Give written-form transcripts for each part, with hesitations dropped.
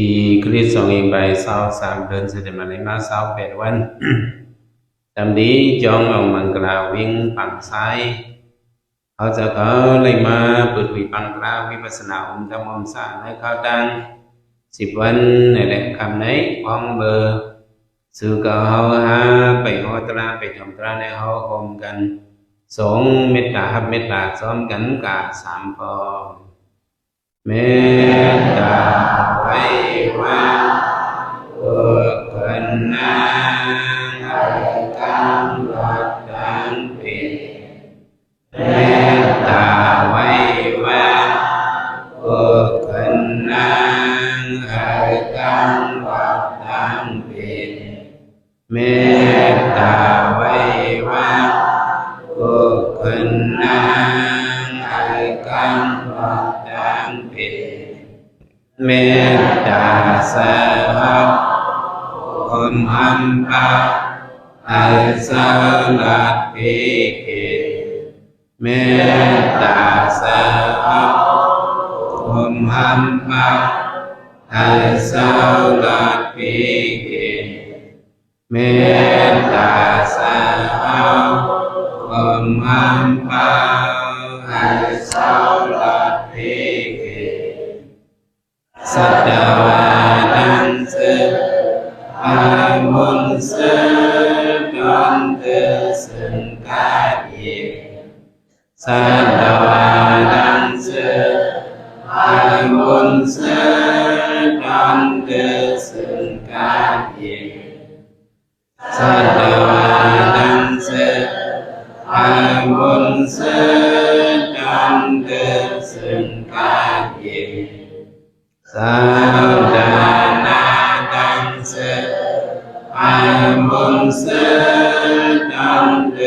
ปีคริสต์2523เดือนสิงหาคม28วันตามนี้จองเอามังกราวิ่งฝั่งซ้ายเขาจะก็เลยมาเปิดวิปังกราวิปัสสนาองค์ธรรมองศาในข้าวตัง10 วันในแหล่งคำไหนพ้องเบอร์สื่อก็เขาหาไปหอตราไปทำตราในเขาอมกัน2 เมตตาครับเมตตาซ้อมกันกะ3 พอเมตตาไว้ว่าพวกคนนั้นให้กำลังดังปิดเมตตาไว้ว่าพวกคนนั้นให้กำลังดังปิดเมตตาไว้ว่าพวกคนนั้นให้กำลังดังปิดเมตตาสหัสคนอัมปะอัลสลัดปิกิเมตตาสหัสคนอัมปะอัลสลัดปิกิเมตตาสหัสคนอัมปะอัลสลัดปิกิสัตวานันเสอามุนเสกันเตสังกายิสัตวานันเสอามุนเสกันเตสังกายิสัตวานันเสอามุนเสกันเตสังกายิสาดานาดังเสอามุนเสดังเด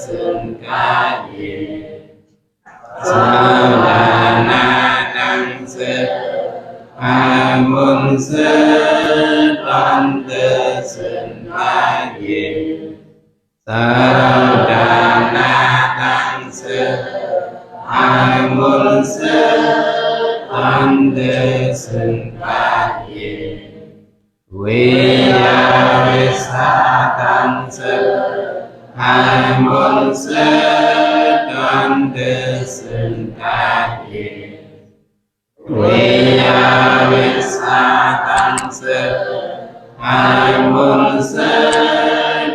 สังกายิสาดานาดังเสอามุนเสดังเดสังกายิสาดานาดังเสอามุนเสอันเดสังกายิเวียวิสัตังเสอามุนเสอันเดสังกายิเวียวิสัตังเสอามุนเส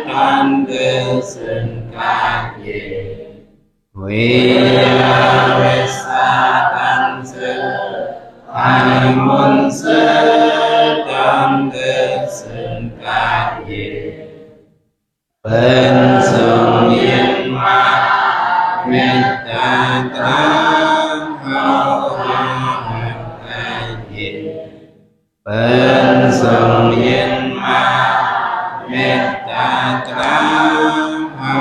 อันเดสังกายิเวียวิสัตังเสอามุนเสดังเดสังกายิเป็นทรงเย็นมาเมตตาตรังเขาหากันยิเป็นทรงเย็นมาเมตตาตรังเขา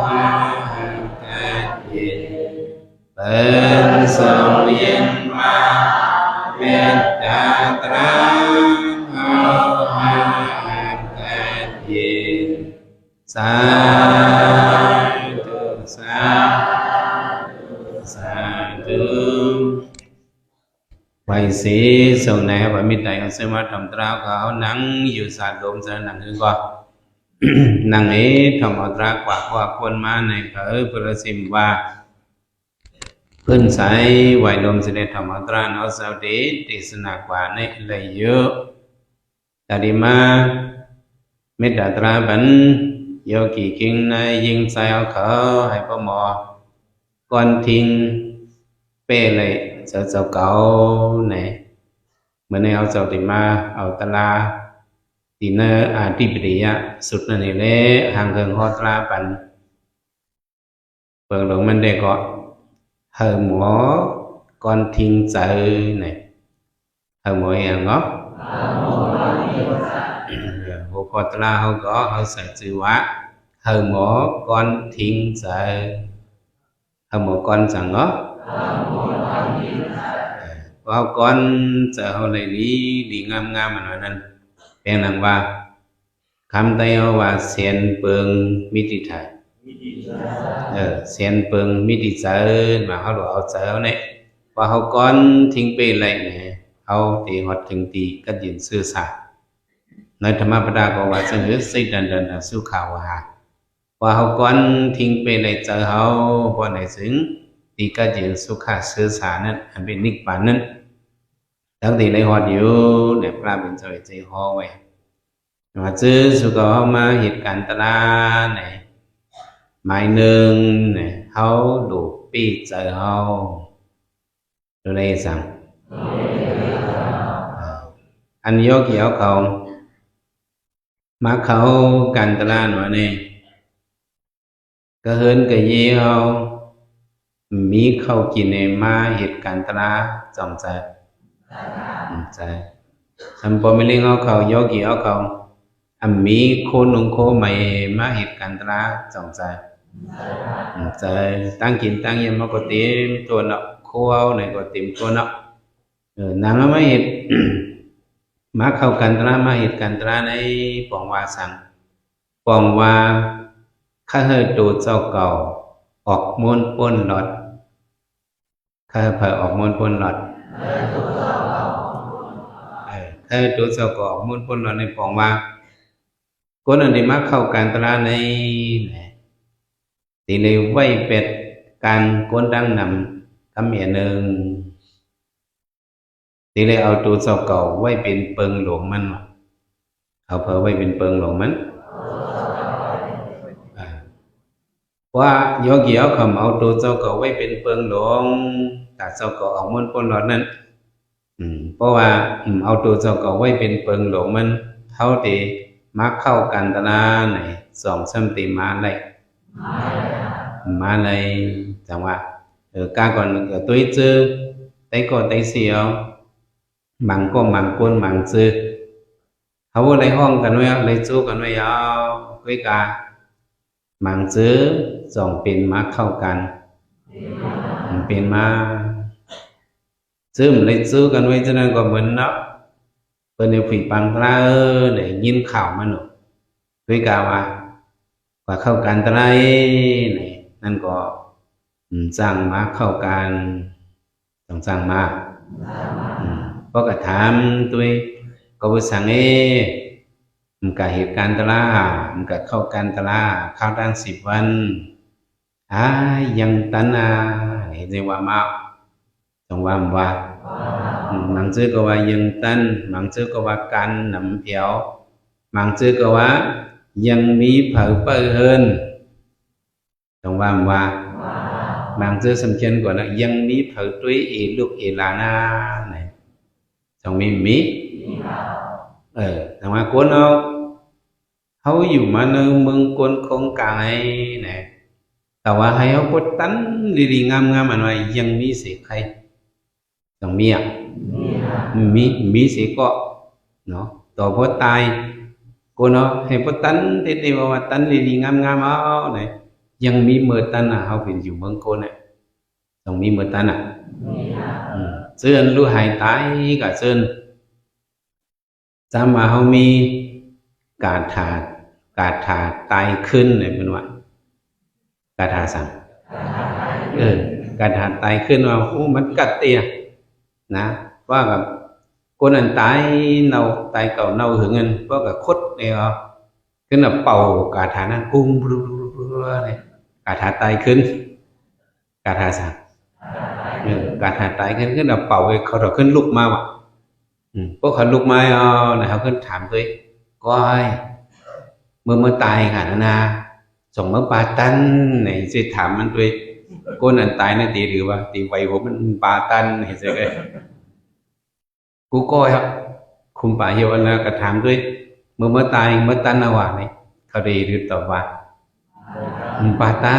หากันยิเป็นทรงเย็นมาเมตตาตรังเอาหากันยิสาธุสาธุสาธุไว้สีส่งในว่ามิตรใดเอาเสมาทำตราเขานั่งอยู่สาดมเสนั่งคือก่อนนั่งนี้ทำเอาตรากว่าคนมาในเผยประสิมว่าเพื่อนสายไหวลมเสด็จธรรมตราเอาสาวดีติสนากว่าในเลยเยอะแต่ดีมาเมตตาตราบันโยกีกิงในยิงใส่เอาเขาให้พ่อหมอก่อนทิ้งเป้เลยเจ้าเก่าไหนเมื่อในเอาเจ้าติมาเอาตลาตีเนออาทิปริยะสุดนั่นเองเลยห่างเกินหอตราปันเปิดหลงมันได้ก็hờ mỏ con thiên sợ này hờ mỏ hàng ngót hồ phật la hô có hờ sợ chữ quá hờ mỏ con thiên sợ hờ mỏ con chẳng ngót có con sợ hô này đi ngam ngam mà nói nên bèn nàng va khám tay hô và sen bường mi tị thảiเสียนเปิงมิติเจริญมาเขาหลวงเอาเจริญเนี่ยว่าเขาก้อนทิ้งไปเลยเนี่ย ao thì hoạtถึงตีก็ยืนซื่อสัตย์ในธรรมปดาก็ว่าซึ่งสิ่งดันสู้ข่าวหาว่าเขาก้อนทิ้งไปในเจอเขาพอในซึ่งตีก็ยืนสุขาซื่อสัตย์นั้นอันเป็นนิพพานนั้นทั้งที่ในhoạtอยู่ในพระเป็นใจใจหอไว้มาซื้อสุขเขามาเหตุการณ์ตลาดไหนหมายหนึ่งเนี่ยเขาดูปีเจอเขาดูได้สั่งอันยกเกี่ยวเขามาเขากันตลาดวะเนี่ยก็เฮินก็ยี่เขามีเข้ากินในมาเหตุการณ์ตลาดจอมใจใจสัมปไม่เลี้ยงเขายกเกี่ยวเขาอันมีโคนลงโคใหม่มาเหตุการณ์ตลาดจอมใจใจตั้งกินตั้งเย็นมาก็เต็มตัวเนาะโคเอาไหนก็เต็มตัวเนาะนางไม่เหตุมาเข้ากันตรามาเหตุการตราในปองว่าสังปองว่าข้าเฮตูเจ้าเก่าออกม้วนป้นหลอดข้าเผยออกม้วนป้นหลอดข้าตูเจ้าเก่าออกม้วนป้นหลอดในปองว่าคนอันนี้มาเข้ากันตราในตีเลยไว้เป็ดการก้นดังนำคำเมียหนึ่งทีเลยเอาตัวเจ้าเก่าไว้เป็นเปิงหลวงมันเอาเผอไว้เป็นเปิงหลวงมันว่าโยกเกี่ยวคำเอาตัวเจ้าเก่าไว้เป็นเปิงหลวงแต่เจ้าเก่าออกมันปนหลอดนั้นเพราะว่าเอาตัวเจ้าเก่าไว้เป็นเปิงหลวงมันเท่าที่มักเข้ากันตนาไหนสองซ้ำตีมาเลยจังว่าการก่อนตัวซื้อtay có tay xìu bằng có bằng côn bằng sưเขาเลยห้องกันไว้เลยจู้กันไว้เอาคุยกันมังซื้อสองเป็นมาเข้ากันเป็นมาซื้อมันเลยจู้กันไว้ฉะนั้นก็เหมือนเนาะเป็นในฝีปังปลาđểยินข่าวมันหนูคุยกันว่าเข้ากันตะไลนี่นั่นก็จ้างมาเข้ากันต้องสั่งมาเพราะก็ถามตัวก็ไปสั่งมันก็เหตุการณ์ตลามันก็เข้าการตลาเข้าตั้ง10 วันยังตันเห็นว่ามาต้องว่าบางชื่อก็ว่ายังตันบางชื่อก็ว่ากันนำเพียวบางชื่อก็ว่ายังมีเผาเปื้อนต้องว่าบางชื่อสำคัญกว่านะยังมีเผาตุ้ยลูกลานาnày trongมีแต่ว่าคนเขาอยู่มาในเมืองคนคงกายเนี่ยแต่ว่าให้เขาพูดตั้งดีๆงามๆมันว่ายังมีเสียใครต้องมีเสียก็เนาะต่อพอตายคนให้พูดตั้งที่ว่าตั้งดีๆงามๆเอาเนี่ยยังมีเมื่อตั้งเขาเป็นอยู่เมืองคนเนี่ยต้องมีเมื่อตั้งเสื่อนรู้หายตายกับเสื่อนจำมาเขามีการถาตายขึ้นเนี่ยเป็นว่ากาถาสั่งการถาตายขึ้นว่ามันกัดเตียนะว่ากับคนนั้นตายเน่าตายเก่าเน่าหึงเงินเพราะกับคดเนี่ยขึ้นแบบเป่ากาถานั้นกุ้งเนี่ยกาถาตายขึ้นกาถาสั่งการหาตายขึ้นแบบเป่าเขาเราขึ้นลุกมาว่ะพวกเขาลุกมาเนี่ยเขาขึ้นถามด้วยก้อยเมื่อตายค่ะนะส่งเมื่อปาตันไหนจะถามมันด้วยก้นอันตายนั่นตีหรือว่าตีไวผมมันปาตันเห็นไหมกูก้อยครับคุมป่าเหี่ยวอันนั้นก็ถามด้วยเมื่อตายเมื่อตันเอาว่าเนี่ยเขาได้หรือตอบว่าปาตั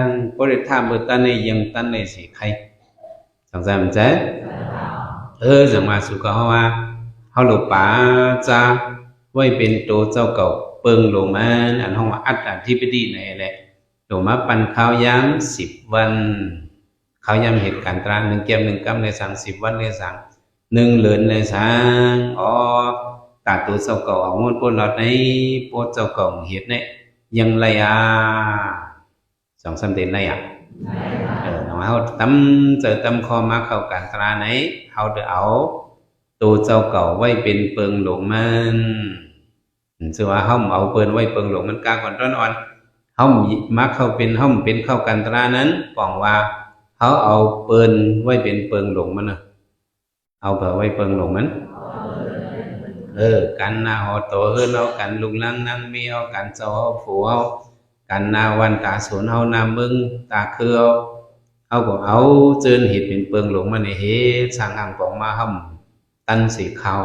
นพอได้ถามเมื่อตันในยังตันในสิใครสังสารมันเจ๊จังมาสุขเขาว่าเขาหลุดป่าจ้าไว้เป็นตัวเจ้าเก่าเปิงหลงมาอันห้องอัดที่ไปดีไหนแหละหลงมาปั่นข้าวย้ำ10 วันข้าวย้ำเหตุการณ์ตรา1 แก้ว 1 กำเลยสั่ง10 วันเลยสั่ง1 เหรียญเลยสั่งตาตัวเจ้าเก่าเอาม้วนปนหลอดในปวดเจ้าเก่าเหตุเนี่ยยังไร2-3 เดือนไรเขาตั้มเจอตั้มคอมาเข้ากันตราไหนเขาจะเอา ตัวเจ้าเก่าไว้เป็นเปิงหลงมันซึ่งว่าเฮาเอาเปิ้นไว้เปิงหลงมันกาก่อนต้นอ่อนเฮามักเข้าเป็นเฮาเป็นเข้ากันตรานั้นปองว่าเฮาเอาเปิ้นไว้เป็นเปิงหลงมันน่ะเอาเปิ่ไว้เปิงหลงมันกันนาหอโตเฮือนเอากันลุงลังนั่งมีเอากันเจ้าเอาผัวเอากันนาวันตาสวนเฮานามึงตาคือเอาก็เอาเจินเฮ็ดเป็นเปิงหลงมันนี่เฮ็ดสร้างอังปองมาห่ำตันสีขาว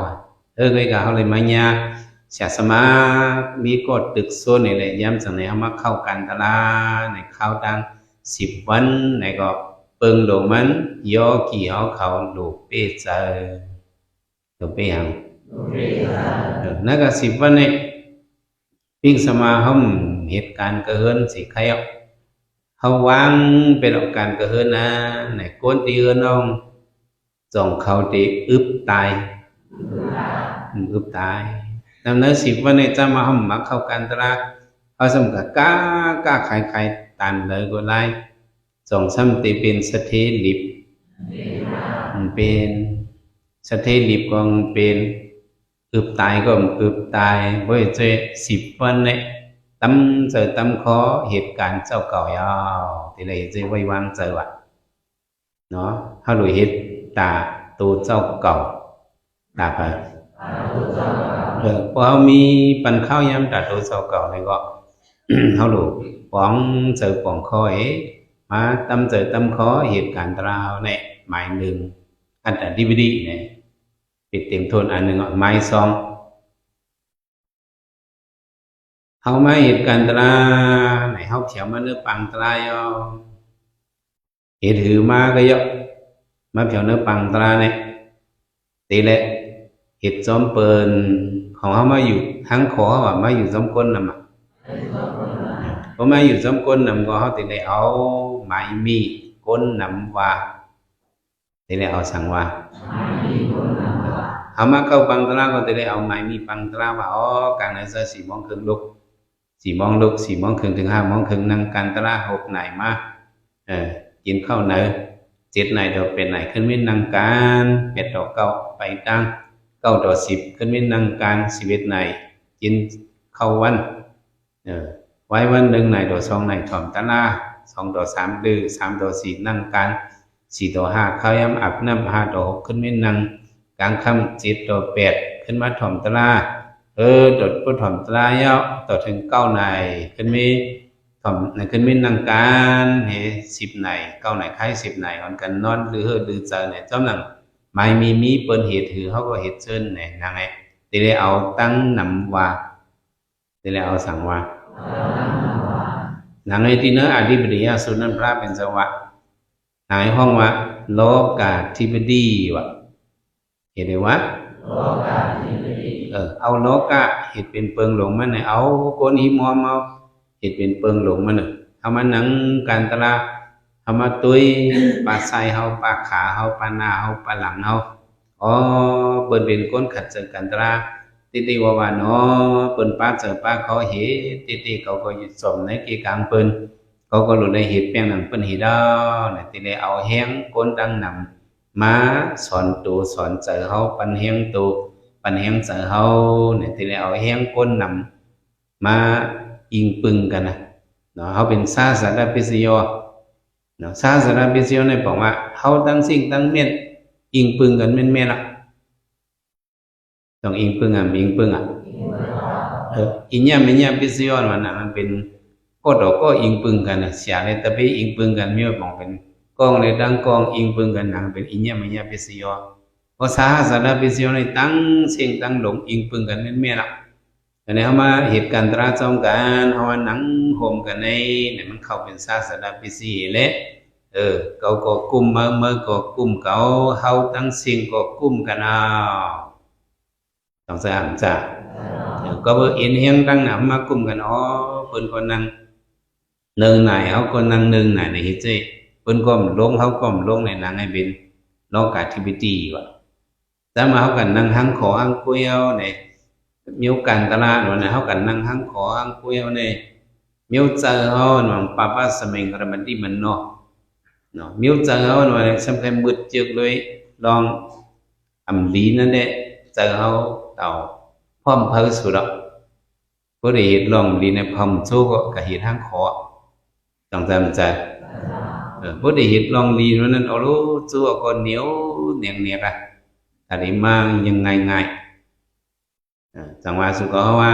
cái cả họ lại mà nhà sẽมีกฎตึกโซนนี่แหละย้ำจังไหนเอามาเข้ากันตลาในเข้าตัง10 วันในก็เปิงหลงมันย่อกี่เขาหลูเป้เจอหลูเป้ยังนั่นก็10 วันเนี่ยปิ้งสมาห้องเหตุการณ์เกินสิใครเขาวางเป็นออกการเกินนะในก้นตีเอินน้องจ่องเขาตีอึบตายอึบตายดังนั้น10 วันเนี่ยจะมาห้องมักเข้ากันตลาดเขาสมกับกล้าขายตันเลยก็ไล่จ่องซ้ำตีเป็นสเตลิบเป็นสเตลิบก็เป็นอึบตายก็อึบตายเพราะเจ10 วันเนี่ยตำkhóเหตุการณ์เจ้าเก่ายาวthì là dễ quay quang giờ ạ nó how đổi hết tà tu จ้าเก่าตาไปพอมีปันข้าวยำตาตัวเจ้าเก่าnày gọi how đổi quảng giờ quảng khó ấy mà tâm khóเหตุการณ์เราเนี่ยหมายหนึ่งอันแต่ DVD เนี่ยปิดเต็มทนอันหนึ่งหมายสองเฮามาเหตุการณ์ตราไหนเฮาเถียวมาเนื้อปังตรายเหตุถือมาก็เยอะมาเถียวเนื้อปังตราเนี่ยตีแหละเหตุจอมเปิลของเฮามาอยู่ทั้งขอว่ามาอยู่จอมก้นนำพอมาอยู่จอมก้นนำก็เฮาตีแหละเอาไม้มีก้นนำว่าตีแหละเอาสั่งว่าเฮามาเข้าปังตราก็ตีแหละเอาไม้มีปังตราว่าการนั้นซะ4 โมงครึ่งลุก4 โมงลุก4 โมงครึ่งถึง5 โมงครึ่งนั่งกันตลา6 ไหนมากินข้าวเนย7 ไหนดอกเป็นไหนขึ้นวินนั่งการ8 ดอก9ไปตั้ง9 ดอก10ขึ้นวินนั่งการ11 ไหนกินข้าววันไว้วัน1 ไหนดอก2 ไหนถ่อมตลา2 ดอก3ดื้อ3 ดอก4นั่งการ4 ดอก5ข้าวยำอาบน้ำ5 ดอก6ขึ้นวินนั่งกลางค่ำ7 ดอก8ขึ้นมาถ่อมตลาดดผู้ถ่อมตรายต่อถึง9 ไหนขึ้นมีถ่อมในขึ้นมีนังการ10 ไหน9 ไหนคล้าย10 ไหนอ่อนกันนอนหรือเจอเนี่ยจอมหนังไม่มีเปิ้นเหตุถือเขาก็เหตุเชิญเนี่ยนางไงตีเลยเอาตั้งนำว่าตีเลยเอาสั่งว่านางไงที่เนื้ออธิบดีสุนันทพระเป็นจังหวะนายห้องว่าโลกาธิบดีวะเห็นไหมวะโลกาธิบดีเอาโลกะเหตุเป็นเปิงหลงมันเนี่ยเอาก้นหิมอมเอาเหตุเป็นเปิงหลงมันเนี่ยเอามาหนังการตลาดเอามาตุยปลาไซเฮาปลาขาเฮาปลาหน้าเฮาปลาหลังเฮาเปิ้นเป็นก้นขัดเจอกันตลาดติว่าเนาะเปิ้นป้าเจอป้าเขาเหตุติเขาก็อยู่สมในกีกลางเปิ้นเขาก็หลุดในเหตุแป้งหนังเปิ้นเหตุเนี่ยติเลยเอาแห้งก้นดังนำมาสอนตูสอนเจอเฮาปันแห้งตูปันแห้งเสือเฮาเนี่ยที่เราเอาแห้งก้นนำมาอิงปึงกันนะเนาะเขาเป็นศาสนาพิเศษเนาะศาสนาพิเศษเนี่ยบอกว่าเขาตั้งสิ่งตั้งเม็ดอิงปึงกันเม็ดละต้องอิงปึงอิงปึงอินยาไม่ยาพิเศษมันมันเป็นก็อิงปึงกันนะเสียเลยแต่ไปอิงปึงกันไม่ว่าบอกเป็นกองเลยดังกองอิงปึงกันนังเป็นอินยาไม่ยาพิเศษพอศาสนาพิเศษในตั้งเสียงตั้งหลงอิงปึงกันเม็ดละแต่ในเขามาเหตุการณ์ตราจอมกันเขาว่าหนังโฮมกันในเนี่ยมันเข้าเป็นศาสนาพิเศษและเขาก็กุมเมื่อก็กุมเขาตั้งเสียงก็กุมกันเอาต้องสร้างจ้ะก็เบอร์อินเฮียงตั้งหนำมากุมกันเพิ่นคนนั่งเนิงไหนเขาก็นั่งเนิงไหนในฮิตเจ้เพิ่นก้มลงเขาก้มลงในนางไอ้เป็นโลกาธิบดีว่ะแต่มาเขากันนั่งหังขอหังกุยเอาเนี่ยมีโอกาสตลาดวันไหนเขากันนั่งหังขอหังกุยเอาเนี่ยมีโอกาสเขาหนังป้าป้าสมัยกระมันที่มันเนาะมีโอกาสเขาหนังสำคัญมืดจึกเลยลอง âm lý nó đấy giờ hậu tàu phong phơi sụt đó có thể hiện lòng lý này phong số có cả hiện hàng khó trong tâmใจcó thể hiện lòng lý nó nên ở đó chúa còn nếu nẹt nẹt à ta đi mang nhưng ngày ngày chẳng qua sự cóว่า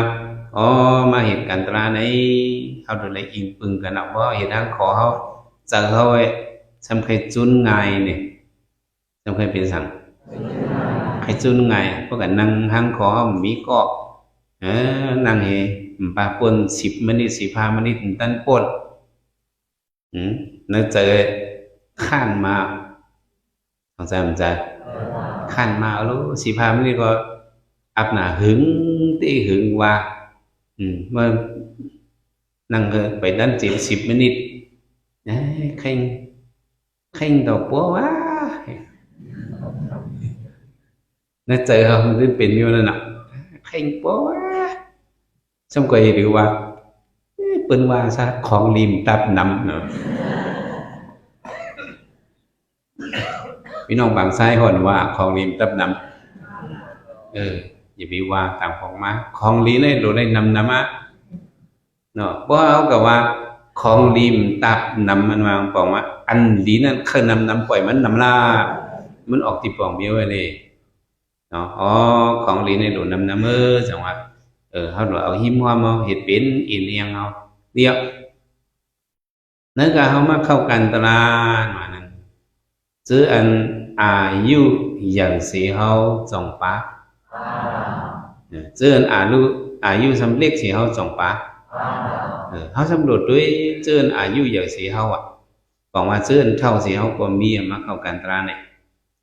อ๋อมาเหตุการณ์ตราในเขาดูแลอิงปึงกันเอาเพราะเหตุทางขอเขาเจอเขาไว้ทำใครจุนไงเนี่ยทำใครเป็นสั่งใครจุนไงเพราะกันนั่งทางขอเขามีก็นั่งเฮปาปน10 นาที15 นาทีถึงตั้นปนนั่นเจอข้านมาเข้าใจมั้ยจ๊ะข้านมาแล้ว15 นาทีก็อับหน้าหึงตีหึงว่ามานั่งไปด้าน10 นาทีkhanh đầu búa quá nó chơi không đến pin vô nên nè khanh búa quá xong rồi đi qua bên qua sao còn liềm tập nằm nữa พี่น้องบางไส้คนว่าของลิมตับนำอย่าไปว่าตามของมาของลีเลยโดนได้นำนำอ่ะเนาะเพราะเอากับว่าของลิมตับนำมันมาบอกว่าอันลีนั่นเคยนำปล่อยมันนำลามันออกที่ปองเบี้ยวเลยเนาะอ๋อของลีในโดนนำจังหวะเขาโดนเอาหิมหัวมาเห็ดเป็นอินเอียงเอาเดียวนั่นก็เขามาเข้ากันตลาดมานั่นซื้ออันอายุอย่างสีเขาจงปะซื้ออันอายุสำเร็จสีเขาจงปะเขาสำรวจด้วยซื้ออันอายุอย่างสีเขาอ่ะบอกว่าซื้ออันเท่าสีเขาก็มีมาเข้ากันตลาดเนี่ย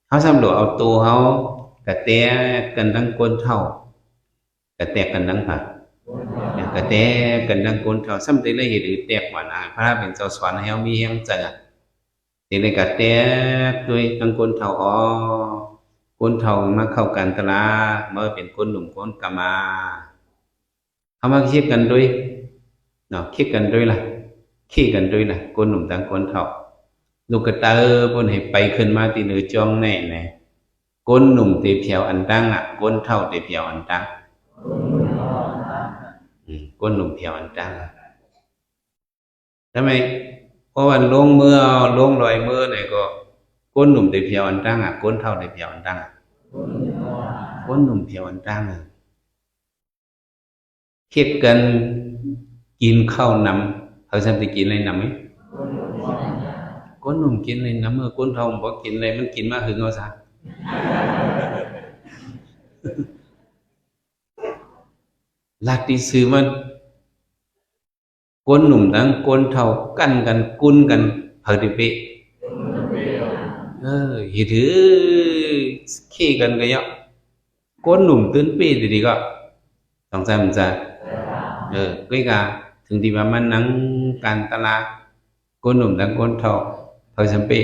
เขาสำรวจเอาตัวเขากระแตกันทั้งก้นเท่ากระแตกันทั้งผักกระแตกันทั้งก้นเท่าซ้ำได้เลยเห็นหรือแตกหวานพระเป็นเจ้าสวรรค์ให้เขามีแห่งจังทีนี้ก็แตกด้วยทั้งก้นเท่าก้นเท่ามาเข้ากันตลาเมื่อเป็นก้นหนุ่มก้นกามาเขามาคิดกันด้วยเนาะคิดกันด้วยล่ะขี้กันด้วยล่ะก้นหนุ่มทั้งก้นเท่าลูกกระเตอพนให้ไปขึ้นมาตีเนื้อจ้องแน่แน่ก้นหนุ่มตีเพียวอันตั้งอ่ะก้นเท่าตีเพียวอันตั้งก้นหนุ่มเพียวอันตั้งทำไมเพราะวันลงเมื่อลงลอยเมื่อไหนก็ก้นหนุ่มตีเพียวอันตั้งอ่ะก้นเท่าตีเพียวอันตั้งก้นหนุ่มเพียวอันตั้งคิดกันกินข้าวนำเขาจะไปกินอะไรนำไหมก้นหนุ่มกินอะไรนำเมื่อก้นเท่าบอกกินอะไรมันกินมาหึงเอาซะหลักที่ซื้อมันก้นหนุ่มทั้งก้นเท่ากันกุ้นกันเผยดิเปหิถือขี้กันก็เยอะก้นหนุ่มตื้นปีดีก็ต้องใจมันจะก็กะถึงที่ว่ามันนั่งการตลาดก้นหนุ่มทั้งก้นเท่าเผยสัมปี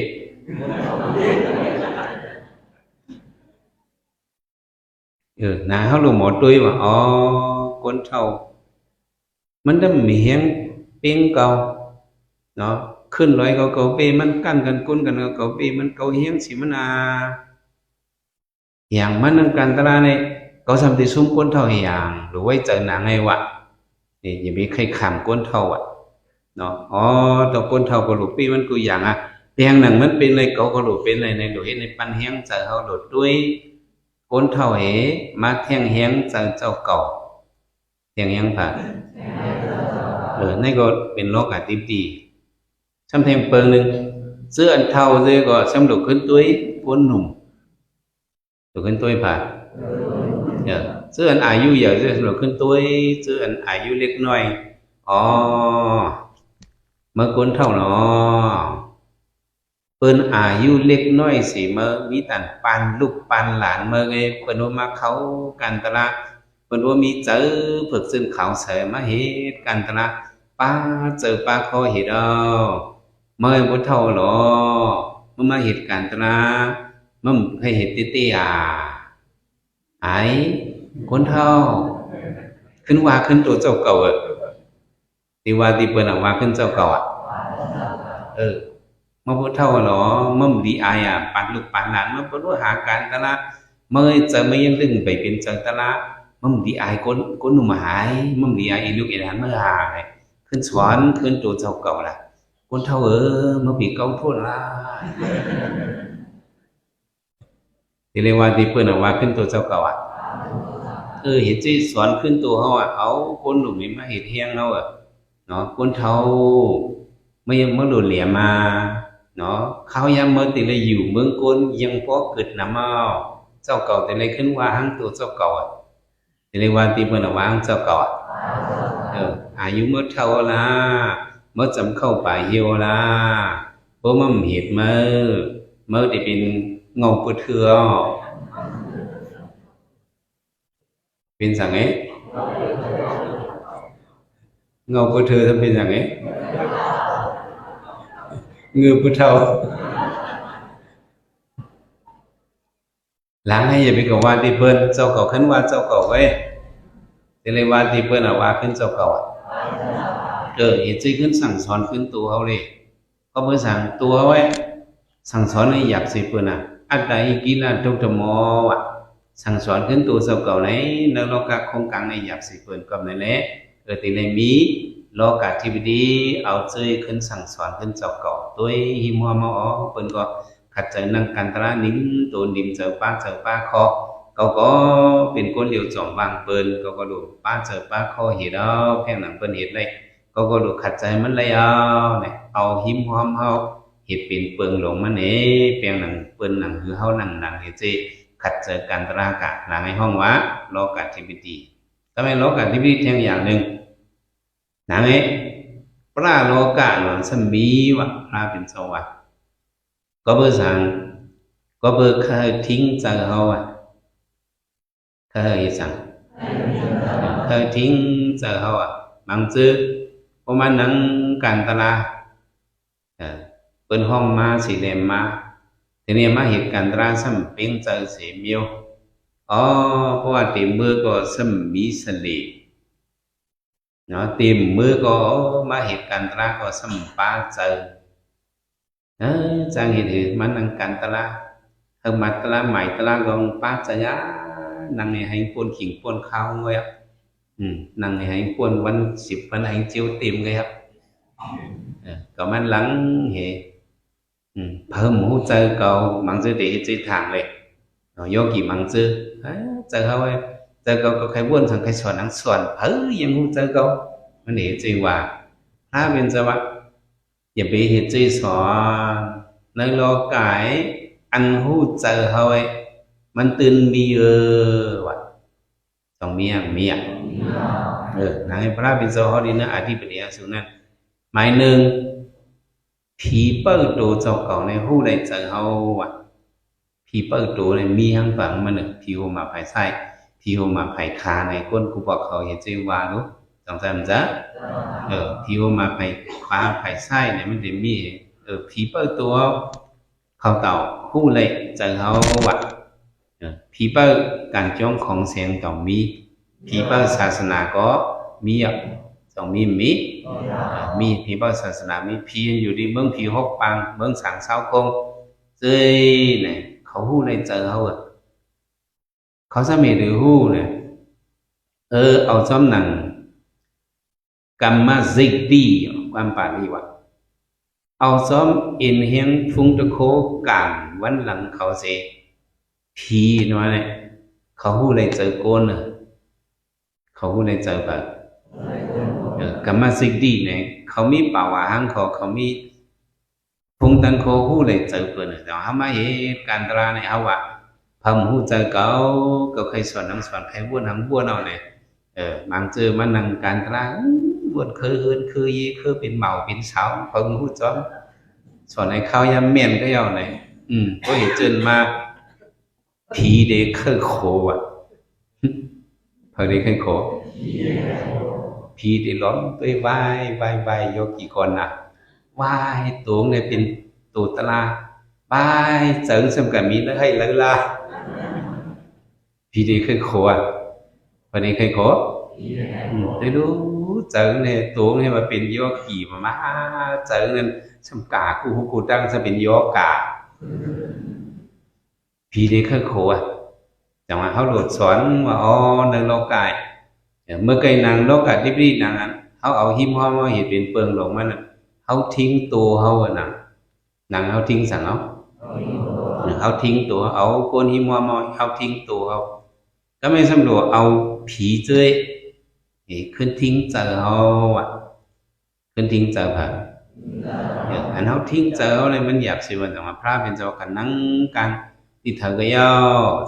นาเขาลงหมอตุ้ยว่าอ๋อก้นเท่ามันได้มีเฮียงเปียงเก่าเนาะขึ้นร้อยเก่าเปมันกั้นกันกุ้นกันเก่าเปมันเก่าเฮียงสิมันอย่างมันนั่งกันตลาดเนี่ยเขาทำที่ซุ้มก้นเท่าอย่างหรือไว้เจอหนังไงวะนี่อย่ามีใครขำก้นเท่าเนาะอ๋อตัวก้นเท่ากับหลุดปีมันกูอย่างเพียงหนังมันเป็นเลยเขาก็หลุดเป็นเลยในหลุดในปันเฮียงเจอเขาหลุดด้วยก้นเท่ามาเที่ยงเฮียงเจอเจ้าเก่าเที่ยงเฮียงผ่านนี่ก็เป็นโลกอาทิตย์ดีช่ำเทมเปิงหนึ่งซื้ออันเท่าซื้อก็ช่ำหลุดขึ้นตุ้ยก้นหนุ่มหลุดขึ้นตุ้ยผ่านซื้ออันอายุใหญ่ซื้อหลุดขึ้นตุ้ยซื้ออันอายุเล็กน้อยอ๋อเมื่อก้นเท่าเนาะเปิ้นอายุเล็กน้อยสิเมื่อมีแต่ปันลูกปันหลานเมื่อไงเปิ้นว่ามาเขากันตลาดเปิ้นว่ามีเจอฝึกซึ่งเขาเสมาเฮ็ดกันตลาดป้าเจอป้าคอเฮ็ดเอาเมื่อบ่เท่าหรอมันมาเฮ็ดกันตลาดมันให้เฮ็ดติไอ้คนเท่าขึ้นว่าขึ้นตัวเจ้าเก่าที่ว่าที่เปิ้นว่าขึ้นเจ้าเก่ามาบ่เท่าหรอมันดีอายปันลูกปันหลานมันบ่รู้หาการตลาด mới giờ mới yên đừng phải biến chẳng ta lá mâm đi ai con nụ mà hái mâm đi ai lúc ấy hắn mới hà nàyขึ้นสวนขึ้นตัวเจ้าเก่าล่ะคนเท่ามาbị câu thua là thì liên quan thìเปิ้นเอาว่าขึ้นตัวเจ้าเก่าอ่ะเห็นจีสอนขึ้นตัวเฮาอ่ะเอาคนหนุ่มนี่มาเฮ็ดเฮียงเฮาอ่ะเนาะคนเฒ่าไม่ยังมาโดนเหลี่ยมาเนาะเขายังมาติเลยอยู่เมืองคนยังพอเกิดนำเอาเจ้าเก่าแต่เลยขึ้นว่าหังตัวเจ้าเก่าอ่ะthì liên quan thìเปิ้นเอาว่าหังเจ้าเก่าอ่ะอายุเมื่อเท่าละเมื่อจำเข้าป่าเหี่ยวละบ่มั่มเฮ็ดมื้อได้เป็นเงาปุเทือเป็นสังไงเงาปุเทือทำเป็นสังไงเงือปุเท่าหลังให้อย่าไปกว่าที่เปิ้นเจ้าเก่าขึ้นว่าเจ้าเก่าไว้แต่เลยว่าที่เปิ้นเอาว่าขึ้นเจ้าเก่าอ่ะเห็นใจขึ้นสั่งสอนขึ้นตัวเขาเลยก็เพื่อสั่งตัวไว้สั่งสอนให้อยากสิเปิ้นอ่ะอันใดกินอ่ะทุกธรรมอ่ะสั่งสอนขึ้นตัวเจ้าเก่าไหนในโลกะคงกังในอยากสิเปิ้นกับนั่นแหละติเลยมีโลกะที่ดีเอาใจขึ้นสั่งสอนขึ้นเจ้าเก่าตัวหิมัวมาอ๋อเปิ้นก็ขัดใจนั่งกันตระนิ้งตัวนิ่มเจอป้าคอเขาก็เป็นคนเดียวจ่องบางเปิ้นเขาก็ดูป้าเจอป้าคอเห็ดเอาแค่หนังเปิ้นเห็ดเลยเขาก็ดูขัดใจมันเลยเอาเนี่ยเอาหิมหอมเฮาเห็ดเป็นเปิงหลงมันเอ๋เปียงหนังเปิ้นหนังคือเฮาหนังเฮ็ดสิขัดเจอกันตรากะหลังให้ห้องวะโลกาธิปดีทำไมโลกาธิปดีเพียงอย่างหนึ่งหนังปลาโลกะหนอนสมีวะพระเป็นสวะก็เบอร์สั่งก็เบอร์เคยทิ้งใจเฮาอ่ะเคยสั่งเคยทิ้งใจเฮาอ่ะบางซื่อประมาณนั้นการตลาดเปิ้นห้องมาสีแดงมาทีนี้มาเหตุการณ์ตราสัมเพ็งใจเสียเมียวเพราะว่าเต็มมือก็สัมมีสลีเนาะเต็มมือก็มาเหตุการณ์ตราก็สัมปาเจอจังเหตุมันนังการตลาเฮามาตลาใหม่ตลาก็ปาจะยะนังนี่ให้ปนขิงปนข้าวไว้อ่ะนังนี่ให้ปนวัน10วันให้เจียวเต็มเลยครับก็มันหลังเหเพิ่มหูเจอเก่ามังซื้อđể chơi thẳngเลยโยกี่มังซื้อเจอเขาไว้เจอเก่าก็ใครบ้วนทางใครสอนนังสอนยังหูเจอเก่ามันđể chơiว่าถ้าเป็นจะว่าอย่าไปเหตุใจสอนในโลกายอันหูเจอเขาไว้มันตื่นมีว่ะต้องมีอย่างนางพระเป็นเจ้าเขาดีนะอธิปดีสุนันหมายหนึ่งผีเปิดตัวเจ้าเก่าในหูได้เจอเขาว่ะผีเปิดตัวในมีทั้งฝั่งมันผีหัวมาภายใต้ผีหัวมาภายคาในก้นกูบอกเขาเห็นใจว่ารู้ต้องจำจ้ะผีหัวมาภายคาภายใต้เนี่ยมันจะมีผีเปิดตัวเขาเต่าหูเลยเจอเขาว่ะผีเปิดการจ้องของเสียงต้องมีผีเปิดศาสนาก็มีต้องมีผีเปิดศาสนามีผีอยู่ที่เมืองผีหกปังเมืองสังเสาคงเจ้ยเนี่ยเขาหู้ในเจอเขาจะมีหรือหู้เนี่ยเอาซ้อมหนังกัมมาซิกดีความปาลีวะเอาซ้อมอินเฮียงฟุ้งตะโคกางวันหลังเขาเสผีน้อยเนี่ยเขาหู้ในเจอโกนเขาหู้ในเจอแบบกัมมาซิกดีเนี่ยเขามีป่าวหังเขามีพงตันโคหู้เลยเจอเปิดแต่ว่ามาเหตุการตราในเอาวะพำหู้เจอเก่าก็ใครสอนนังสอนใครบ้วนหังบ้วนเอาเนี่ยบางเจอมันนังการตราบ้วนคือเป็นเมาเป็นเสาพงหู้จ้อมสอนในข้าวยำเมียนก็เอาเนี่ยก็เห็นเจนมาผีเด็กเคยโคอ่ะพอเด็กเคยโคผีเด็กล้อมไปไหว้โยกี่คนน่ะว่ายตัวเนี่ยเป็นตัวตลาว่ายเสริงสมกับมีแล้วให้เลยล่ะพี่ดีเคยโคอ่ะวันนี้เคยโคได้รู้เสริงเนี่ยตัวเนี่ยมาเป็นโยกี่มาเสริงเนี่ยสมกากูตั้งจะเป็นโยกาพี่ดีเคยโคอ่ะ chẳng hạn họ đột xoắn mà nâng lô càiเมื่อไกนางโลกะดิบดีนางอันเขาเอาหิมห้อมาเห็ดเป็นเปลืองลงมันเขาทิ้งตัวเขาอะนางเขาทิ้งสั่งเขาทิ้งตัวเอาก้นหิมห้อมาเขาทิ้งตัวเขาก็ไม่สำรวจเอาผีเจ้ยขึ้นทิ้งเจอเขาอ่ะขึ้นทิ้งเจอผ่านอันเขาทิ้งเจอเขาเลยมันหยาบสิวันแต่ว่าพระเป็นเจ้ากันนั่งกันที่เธอก็ย่อ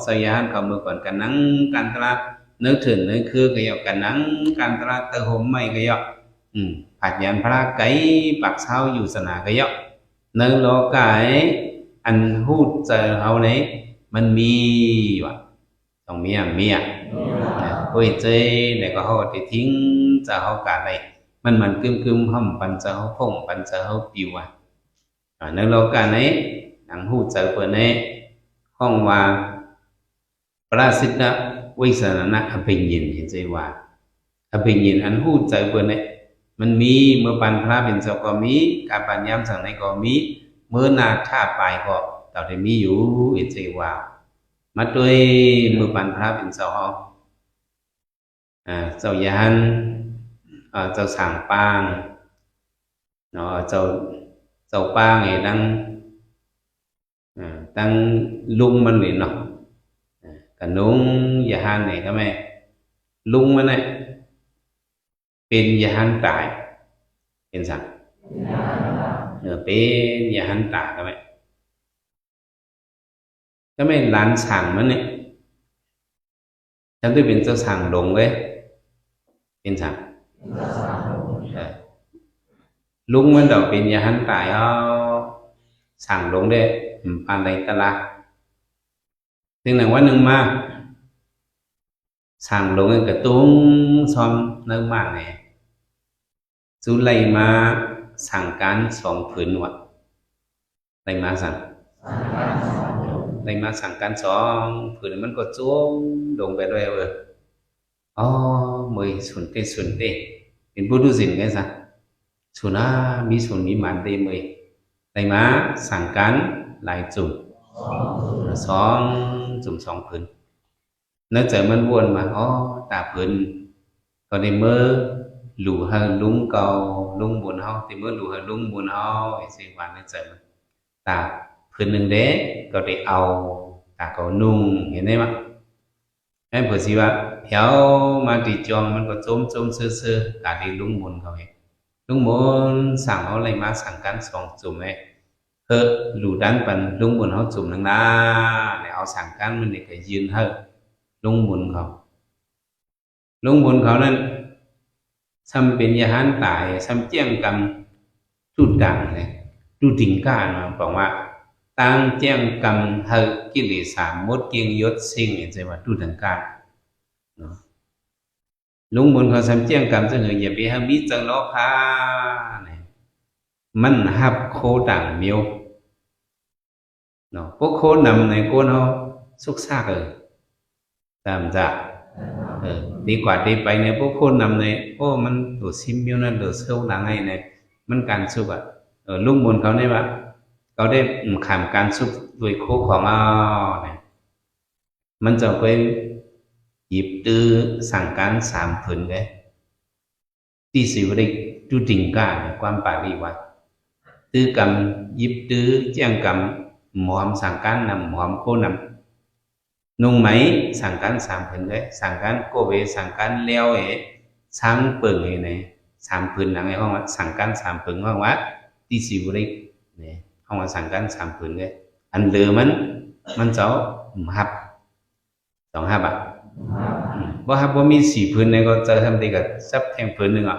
สยานเขาเมื่อก่อนกันนั่งกันตลาดนึกถึงนึกคือก็ยกกันนังการตลาดเตอร์โฮมไม่ก็ยกผัดยันพระไก่ปักเช้าอยู่สนาก็ยกนึกโลกายอันหูดเจอเขาเนี่ยมันมีว่ะต้องมีคุยเจเนี่ยก็เขาจะทิ้งเจอเขากันเลยมันกึมห้อมปันเจอเขาพงปันเจอเขาปิวอ่ะนึกโลกายเนี่ยหนังหูดเจอเปิดเนี่ยห้องว่าปราศิษย์วิสานะอภิญญินเห็นใจว่าอภิญญินอันหูใจเปิดเนี่ยมันมีเมื่อปันพระเป็นเจ้าก็มีการปัญญามสั่งในก็มีเมื่อนาท่าไปก็ต่อได้มีอยู่เห็นใจว่ามาด้วยเมื่อปันพระเป็นเจ้าเจ้ายานเจ้าสั่งปางเนาะเจ้าปางไงตั้งลุงมันเลยเนาะกันนุ้งยาฮันเนี่ยก็ไม่ลุงมันเนี่ยเป็นยาฮันตายเป็นสั่งเป็นยาฮันตายก็ไม่ร้านสั่งมันเนี่ยฉันด้วยเป็นเจ้าสั่งลงเลยเป็นสั่งลุงมันเดาเป็นยาฮันตายเอาสั่งลงได้ปานใดตะละถึงหนึ่งวันหนึ่งมาสั่งลงเงินกระตุ้งซ้อมเนื้อมากเนี่ยจูไล่มาสั่งการสองผืนวัดไล่มาสั่งการสองผืนมันก็จ้วงลงไปด้วยมือสุนเตเป็นผู้ดูสินไงซะสุนามีสุนมีมันเตมือไล่มาสั่งการหลายจุดสองจุ่มสองผืนnó trở mình buồn mà tạp hình còn thì mơ lù hơn lúng cầu lung buồn ho thì mơ lù hơn lung buồn ho thì sẽ hoàn nó trở mình tạp hình đừng đế có thể ầu tạp cầu nung hiểu đấy mà em vừa gì bạn theo mà thì cho mình có chôm sơ cả đi lung buồn rồi lung buồn sẵn nó lại mà sẵn cắn sòng chùm ấy lù đan phần lung buồn ho chùm năng na để ao sẵn cắn mình để cái duyên hơnลุงบุญเขานั้นซ้ำเป็นยาหันตายซ้ำเจียงกรรมจุดดังเลยดูถึงการมาบอกว่าตั้งเจียงกรรมเฮกิเลสามมดเกียงยศสิ่งเห็นใจว่าดูถึงการลุงบุญเขาซ้ำเจียงกรรมจะเหนื่อยอย่าไปให้มิจังล้อพาเนี่ยมันหับโคต่างเมียวเนาะพวกโคนำในโคนเขาสุกซากเลยตามจะดีกว่าดีไปเนี่ยพวกคนนำในมันตัวซิมมิวนั่นตัวเซลล์หลังไงเนี่ยมันการสุกลุงบุญเขาเนี่ยว่าเขาได้ขามการสุกโดยโคของเนี่ยมันจะไปหยิบตื้อสั่งการสามผืนเลยที่สิวได้ดูดิ่งการความป่าดีว่าตื้อกำหยิบตื้อแจ้งกำหมอมสั่งการนำหมอมโคนำnung máy sang cán sám phun đấy sang cán cô về sang cán leo ấy sang phun này sám phun là ngày không ạ sang cán sám phun không ạ đi xíu đây này không ạ sang cán sám phun đấy anh lừa mình cháu hấp song hấp ạบ่hấpบ่มีสีphun này có chơi tham thì cả sắp thêm phun nữa ạ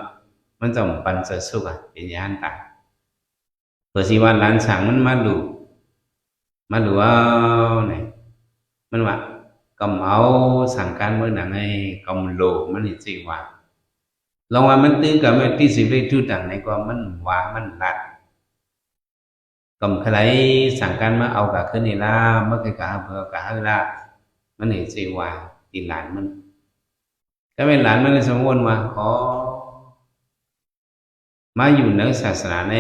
mình cháuปั่นจะสุกอ่ะเป็นยานตายเปิดสิวันร้านสั่งมันมาดูเอาเนี่ยมันว่ากำเอาสั่งการเมื่อหนังไอ้กำโลมันเห็นสิว่าลองว่ามันตื้อกับมันที่สิบได้ทุดังในก็มันว่ามันลัดกำใครสั่งการมาเอากับขึ้นนี่ละเมื่อกี้กับเพื่อกับให้ละมันเห็นสิว่าตีหลานมันก็เป็นหลานมันเลยสมมติว่าขอมาอยู่ในศาสนาใน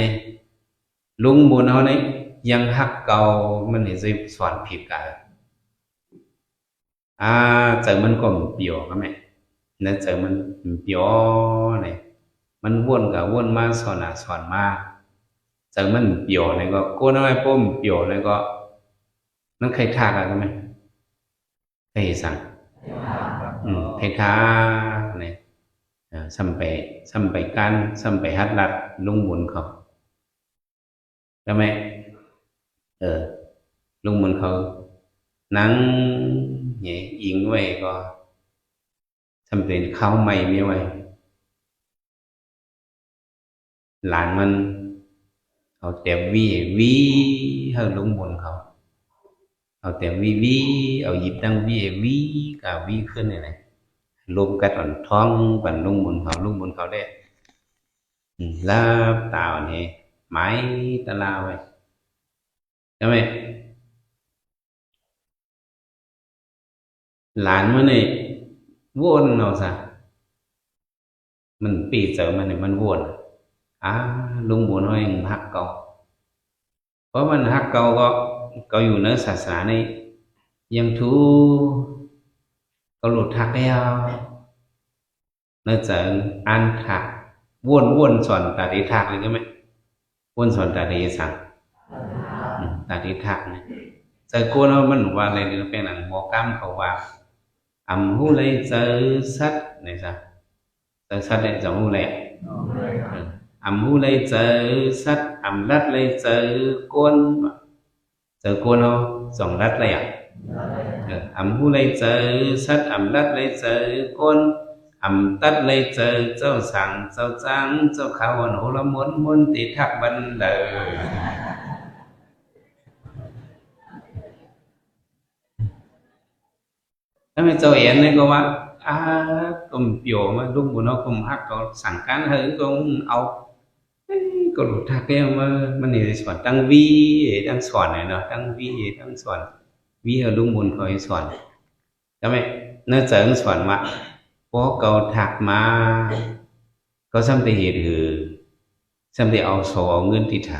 ลุงบุญเขาเนี่ยยังหักเก่ามันเห็นสิสอนผิดกัน giờ mình còn biểu các mẹ nên giờ mình biểu này mình buồn cả buồn ma sòn ma giờ mình biểu này có cô nói cô biểu này có nó khai thác à các mẹ khaiสั่งkhai thác này sampai kan sampai hadlat ลุงบุญเขาใช่ไหมลุงบุญเขานั่งเนี่ยอิงไว้ก็ทำเป็นเข้าไม่ไม่ไว้หลานมันเอาแต่วีให้ลุงบุญเขาเอาแต่วีเอาหยิบตั้งวีกับวีขึ้นเนี่ยรวมกันอ่อนท้องบันลุงบุญเขาได้ลาบตาวนี่ไม้ตะลาไว้ใช่ไหมหลานมันนี่วนเอาซะมันปีเจอมันนี่มันวนลุงบุญเขาเองหักเก่าเพราะมันหักเก่าก็อยู่ในศาสนานี้ยังทูก็หลุดทักแล้วnó trở an thạc vuôn sòn tà đi thạcเลยใช่ไหมvuôn sòn tà điสั่งตาดีทักนะเจอกูแล้วมันว่าอะไรนี่เป็นหนังโมกัมเขาว่าหูเลยเจอสัตว์นี่ซะเจอสัตว์เลยจะหูเลยหูเลยเจอสัตว์รัดเลยเจอก้นเจอก้นเอาสองรัดเลยหูเลยเจอสัตว์รัดเลยเจอก้นtắt lấy trời châu sáng châu trắng châu khảo nổ là muốn thì thác bắn đời thế mà châu yến này có bác cùng biểu mà lúc của nó cùng hát có sẵn cán hơi cũng áo có đủ thác cái mà này soạn tăng vi đang soạn này nó tăng vi đang soạn vi ở lúc buồn khỏi soạn thế mà nó trở soạn màพอเกาถักมาก็ซ้ำแต่เหตุซ้ำแต่เอาโซเอาเงินที่เธอ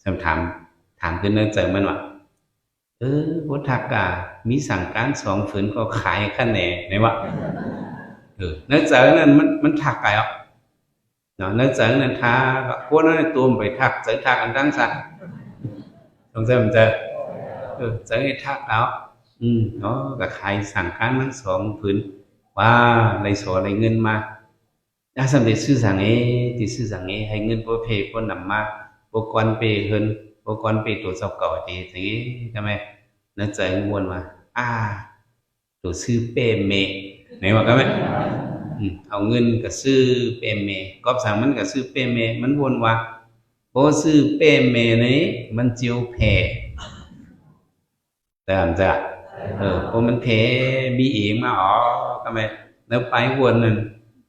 ซ้ำถามขึ้นนั่นเจอมันว่าพอถักกะมีสั่งการสองฝืนก็ขายขั้นแหน่ไหนวะนั่นเจอนั่นมันถักไก่อ่ะเนาะนั่นเจอนั่นท้าพวกนั้นตัวไปถักเจอถักกันตั้งสัตว์ต้องเจอมันเจอเจอไอ้ถักแล้วเนาะก็ขายสั่งการทั้งสองฝืนว่าlấy số lấyเงินมาสำเร็จซื้อสั่งที่ซื้อสั่งให้เงินพวกเพย์พวกนำมาพวกกวนเปย์เฮินพวกกวนเปย์ตัวเจ้าเก่าดีอย่างนี้ใช่ไหมนั่นใจมวนมาตัวซื้อเปย์เมไหนว่ากันไหมเอาเงินกับซื้อเปย์เมก็สั่งมันกับซื้อเปย์เมมันวนว่าพอซื้อเปย์เมนี้มันเจียวเพย์แต่อันจะพอมันเพมีเองมาทำไมแล้วไปวนนั่น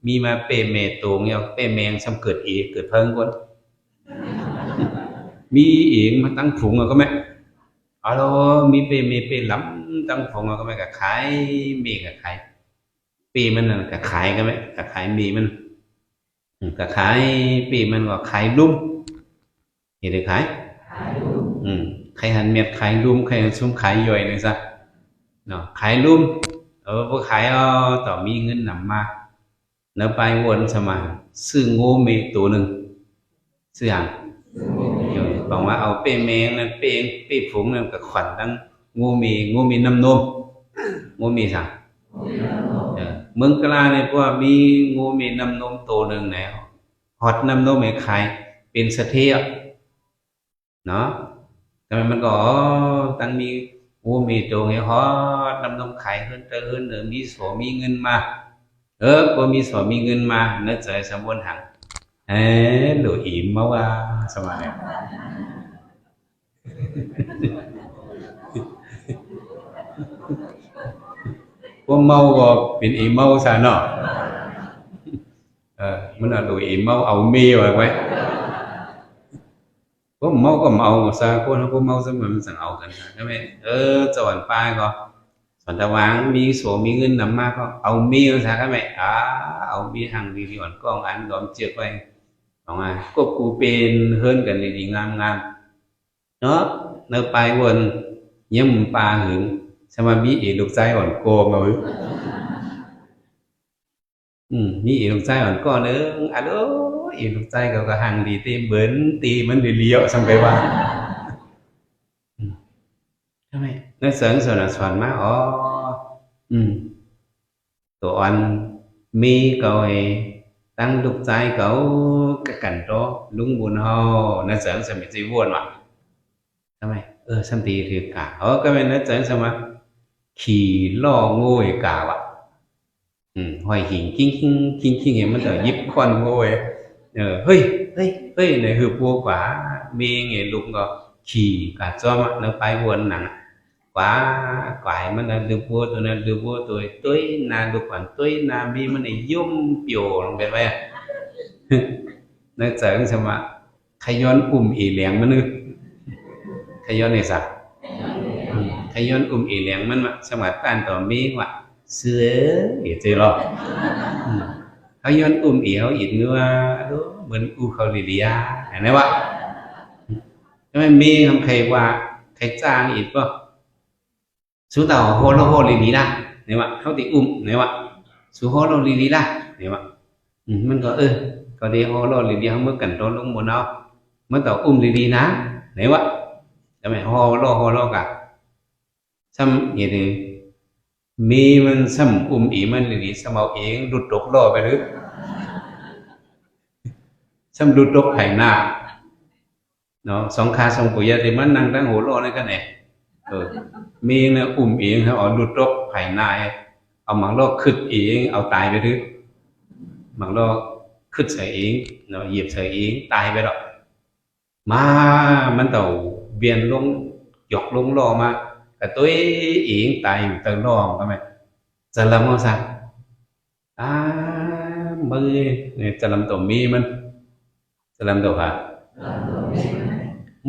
มีมาเปเมตัวเงี้ยเปเมงซ้ำเกิดอีกเกิดเพิ่งวนมีเองมาตั้งผงก็ไหมแล้วมีเปเมเปล้ำตั้งผงก็ไหมกับขายมีกับขายปีมันนั่นกับขายก็ไหมกับขายมีมันกับขายปีมันก็ขายลุ่มเห็นไหมขายขายหันเม็ดขายลุ่มขายซุ้มขายย่อยเลยซะเนาะขายลุ่มพวกขายต่อมีเงินนำมาเนื้อไปวนสมาซื้องูเมตัวหนึ่งซื้ออย่างบอกว่าเอาเป้แมงนั่นเป้ผงนั่นกับขวัญตั้งงูมีน้ำนมงูมีสั่งเมืองกลาเนี่ยพวกมีงูมีน้ำนมตัวหนึ่งแล้วหอดน้ำนมให้ขายเป็นสะเทียเนาะแต่มันก็ตั้งมีมีตัวเงี้ยฮอดำนมขายขึ้นมีสวมีเงินมาพอมีสวมีเงินมาเนื้อใจสมบูรณ์หังหลุยมาว่าสมัยพวกเมาก็เป็นอีเมาซะเนาะมันหลุยเมาเอามีไว้พวกเมาก็เมาซะพวกเมาซะมันสั่งเอากันใช่ไหมจวนป้ายก็ส่วนตะวางมีโสมีเงินนำมาก็เอามีซะใช่ไหมเอามีหังดีๆอ่อนก้องอันดอมเจือกไว้เอาไงก็กูเป็นเฮิรนกันดีๆงามเนาะเนื้อไปวนเยี่ยมปลาหึง สมามีอีลูกใจอ่อนโกงเอามีอีลูกใจอ่อนก็นึงอะโลอีลูกใจก็หังดีตีเบิ้นตีมันเลี้ยวสังไปว่าทำไมnó sớm rồi là soạn má ừ tụi anh mi coi tăng lục trái cậu cái cảnh đó lúng buồn ho nó sớm sẽ bị gì buồn màทำไมxăm tì thì cả cái bên nó sớm sao màขี่ล่อโง่กาวอ่ะหอยหิงกิ้งกิ้งกิ้งกิ้งเห็นมันจะยิบควันโง่เฮ้ยเฮ้ยเฮ้ยnày hụt vô quả mi nghe lúc đóขี่cả cho mà nó phải buồn nặng quá quáiมันđược vôตัวนั้นđược vôตัวตุ้ยนาดูก่อนตุ้ยนามีมันไอ้ยุ่มเปี่ยวลงไปไปนั่นเสริงสมะขย้อนอีเหลียงมันนึกขย้อนในสักขย้อนอีเหลียงมันมาสมัยการต่อมีว่าเสืออีเจรอขย้อนอีเขาอีเนื้อดูเหมือนเขาลิเลียเห็นไหมวะทำไมมีคำใครว่าใครจ้างอีกป่ะsố tàu hô lì lý la nếu mà không thì nếu mà số hô lì lý la nếu mà mình có đi hô lì lý không mới cần trốn luôn muốn đâu mới tàu lì lý ná nếu mà để mày hô lô cả xăm vậy thì mi mình xăm ý mình lì lý xăm màu yến đút trục lô về nước xăm đút trục hải na nó song kha song của gia thì mình năng đang hô lô này cái nàyมีเนี่ยเองครับเอาหลุดรกภายในเอาหมังโลกขึ้นเองเอาตายไปด้วยหมังโลกขึ้นใส่เองเนาะเหยียบใส่เองตายไปหรอกมามันต่อเวียนลงหยกลงรอมาแต่ตัวเองตายอยู่ตรงรอก็ไม่จะลำเอาซะมือเนี่ยจะลำตัวมีมันจะลำตัวค่ะ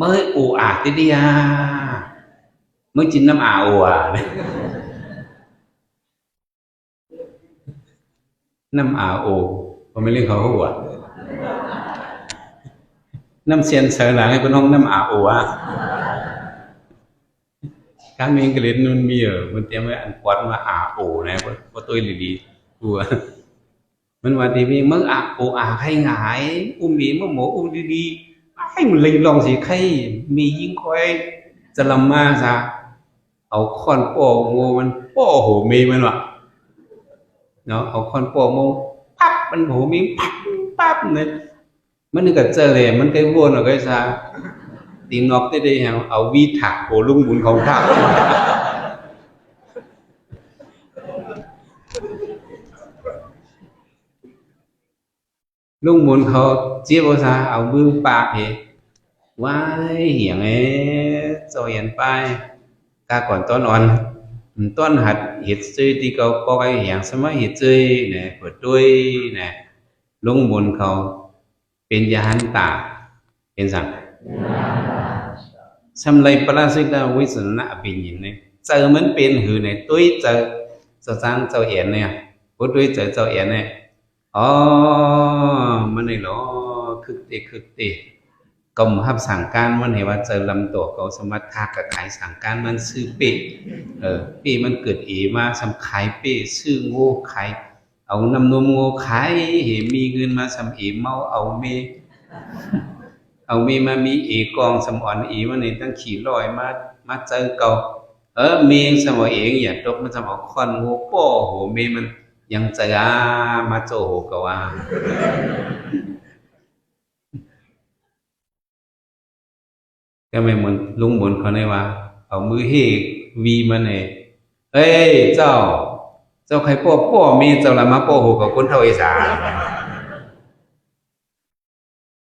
มืออาติเดียmới chín năm năm còn mới lên khó năm sen sợ là cái con ông năm các mình cái lên luôn mì ở mình tiêm với ăn quạt mà này có tôi đi mình mà thì mình mới hay ngại mì mới mổ đi hay mình lên lòng gì khay mì dính khoaiจะลำมาซะเอาค้อนโป้โมมันโป้โหมีมันวะเนาะเอาค้อนโป้โมปั๊บมันโหมีปั๊บเนี่ยมันนึกเจอเลยมันcáiวนở cái saoตีนอกได้ได้เอาวีถักโหลุงบุญของข้าลุงบุญเขาเจี๊ยบซะเอามือปากเหว้ายเหี่ยงcho hiệnpai ta còn toán hạt hiệt chơi đi câu có cái hiện xem mấy hiệt chơi này của tôi này lung buồn khẩuเป็นยาหันตาเป็นสั่งxăm lấy parasitaวิสนะเป็นยินเนี่ยเจอมันเป็นหือเนี่ยตุ้ยเจอจางเจ้าเอ็นเนี่ยผู้ตุ้ยเจอเจ้าเอ็นเนี่ยมันนี่หรอคึกตีกรมหับสั่งการมันเห็นว่าเจอลำตัวเขาสมัติทากับขายสั่งการมันซื้อปีปีมันเกิดมาสำขายปีซื้อโง่ขายเอาน้ำนมโง่ขายเห็นมีเงินมาสำเมาเอาเมมามีกองสำอ่อนมันนี่ตั้งขี่ลอยมาเจอเก่ามีสมองอย่าตกมันสมองคอนโง่โป้โหมีมันยังเจอมาโจโหกว่าก็ไม่เหมือนลุงบุญเขาในว่าเอามือเฮวีมันเนี่ยเอ้ยเจ้าใครป้อมีเจ้าละมาป้อหูกับคนเท่าอีสาน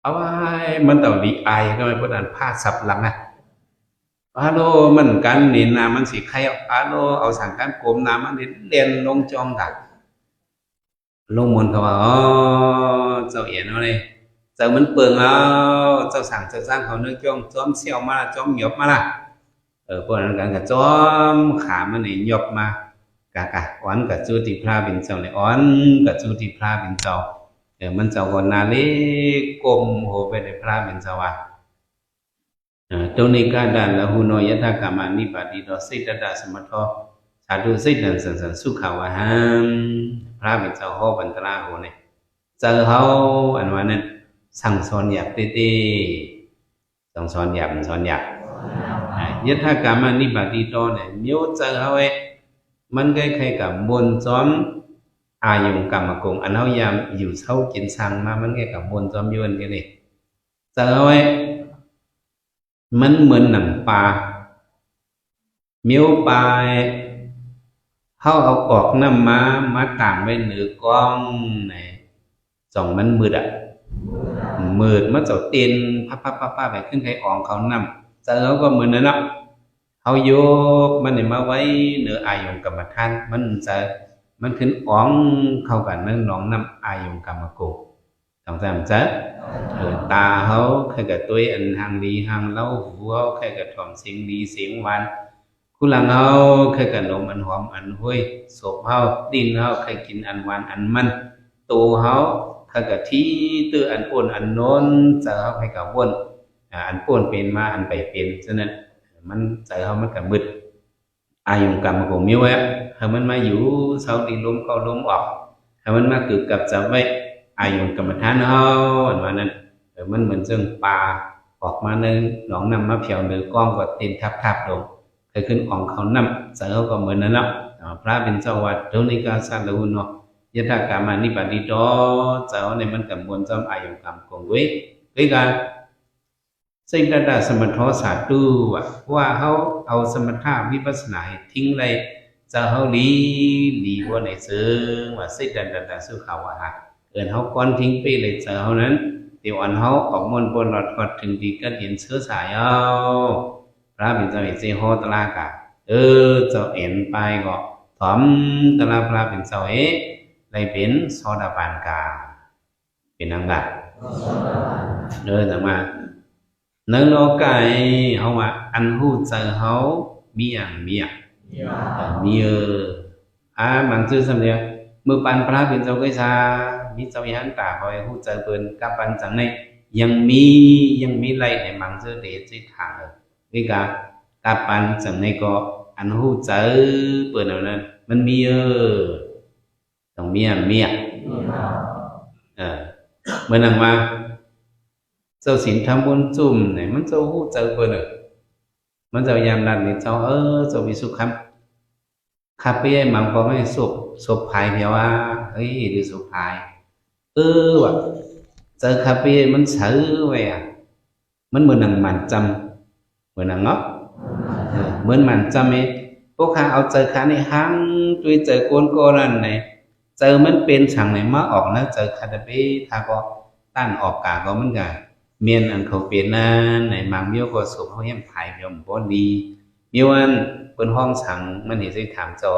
เอาไว้มันต่อดีไอก็ไม่พูดอันผ้าสับหลังฮัลโหลมันกันนี่นามันสีใครฮัลโหลเอาสั่งการโกมน้ำมันเด่นลงจองกันลุงบุญเขาว่าเจ้าเอ็นเอาเลยเจ้ามันเปิงเอาเจ้าสั่งเจ้าจ้างเขาเนื้อจ้อมเสี่ยวมาจ้อมหยบมาละพวกนั้นกันกับจ้อมขามันนี่หยบมากะอ้อนกับจูติพระเป็นเจ้าเนี่ยอ้อนกับจูติพระเป็นเจ้ามันเจ้าก่อนนาเล็กกลมโหไปในพระเป็นเจ้าว่า ตรงนี้ก็ดันละหูนอยะทากามานิปาติโตสิทธะสมัทโธสาธุสิทธังสันสันสุขาวะหังพระเป็นเจ้าฮอบันตราโหเนี่ยเจอเขาอันว่านั้นสั่งสอนหยาบเต้ๆสั่งสอนหยาบสอนหยาบยะทากามานิปาติโตเนี่ยမျိုးเจอเขามันใกล้ๆกับบนจอมอายุกรรมกงอันเฮายามอยู่เช้ากินสั่งมามันใกล้กับบนจอมยวนกันนี่เจอเขามันเหมือนหนังปลาเมี้ยวปลาเขาเอาออกน้ำมาตามไว้เหนือกล้องไหนส่องมันมืดมืดมันจะเต้นพับไปขึ้นใครอ่องเขานำเจอเขาก็เหมือนนั่นเนาะเขาโยกมันเนี่ยมาไว้เหนืออายงกรรมฐานมันขึ้นอ่องเข้ากันนั่งน้องนำอายงกรรมโกต้องจำจ๊ะตาเขาใครกับตัวอันหางดีหางเล่าหูเขาใครกับถ่อมเสียงดีเสียงหวานคู่หลังเขาใครกับนมอันหอมอันห้วยศพเขาดินเขาใครกินอันหวานอันมันตัวเขาใครกับที่ตื้ออันอ้วนอันโน้นเจอเขาใครกับวน อันป้วนเป็นมาอันไปเป็นฉะนั้นมันใจเขามันกับมืดอายุกรรมของมิ้วให้มันมาอยู่เสาดีลมเข้าลมออกให้มันมาเกิดกับจะไว้อายุกรรมฐานเขาอันว่านั้นมันเหมือนเรื่องปลาออกมาในหนองน้ำมาเพียวเนื้อกล้องก็เต้นทับลงเคยขึ้นอ่องเขาน้ำใจเขาก็เหมือนนั้นเนาะพระเป็นเจ้าวัดโดนิกาสัตว์ละหุนเนาะยะถากามานิปาติโตเจ้าในมันกับมวลจอมอายุกรรมของเว้ยด้วยกันสิ่งใดๆสมถะสาธุว่าเขาเอาสมถะวิปัสสนาทิ้งเลยจะเขาลีว่าในซึ่งว่าสิ่งใดๆสุขาวะฮะเอินเขาก้อนทิ้งไปเลยเจอเขานั้นเดี๋ยวอันเขาออกมนต์บนหลอดกดถึงดีก็เห็นเชื้อสายเอาพระเป็นเจ้าเอเจโฮตลากะเจ้าเอ็นไปก็ถอมตลาพระเป็นเจ้าเลยเป็นโซดาปานกาเป็นนางแบบแต่มาเนื้อโลกายเขาว่าอันหูเจอเขามีอย่างมีมันชื่อสำเนียงมือปันพระเป็นเจ้าก็ชามีเจ้ายันตาคอยหูเจอเปิ้นกับปันจังในยังมีไรในมังชื่อเดชที่ทางวิกากับปันจังในก็อันหูเจอเปิ้นเอานั้นมันมีต้องมีเมื่อนังมาเจ้าศีลทำบุญจุ่มเนี่ยมันเจ้าหู้เจอเปิ้นมันเจ้ายามนั้นนี่เจ้าเจ้าวิสุขคำขับไปไอ้มังก็ไม่ศพภายเพียวว่าเฮ้ยดูศพภายว่ะเจอขับไปมันเสือไว้มันเหมือนหนังมันจำเหมือนหนังเนาะเหมือนมันจำพวกข้าเอาเจอข้าในห้างด้วยเจอโกนโกนั่นไหนเจอมันเป็นฉังไหนมาออกนะเจอคาตาเป้ถ้าก็ตั้งออกกาก็มันกันเมียนอันเขาเป็นนั้นในมังเมียวก็สุขเขาเห็นภายเพียวบ่ดีเมียวอันเป็นห้องสังมันเห็นสิถามจอ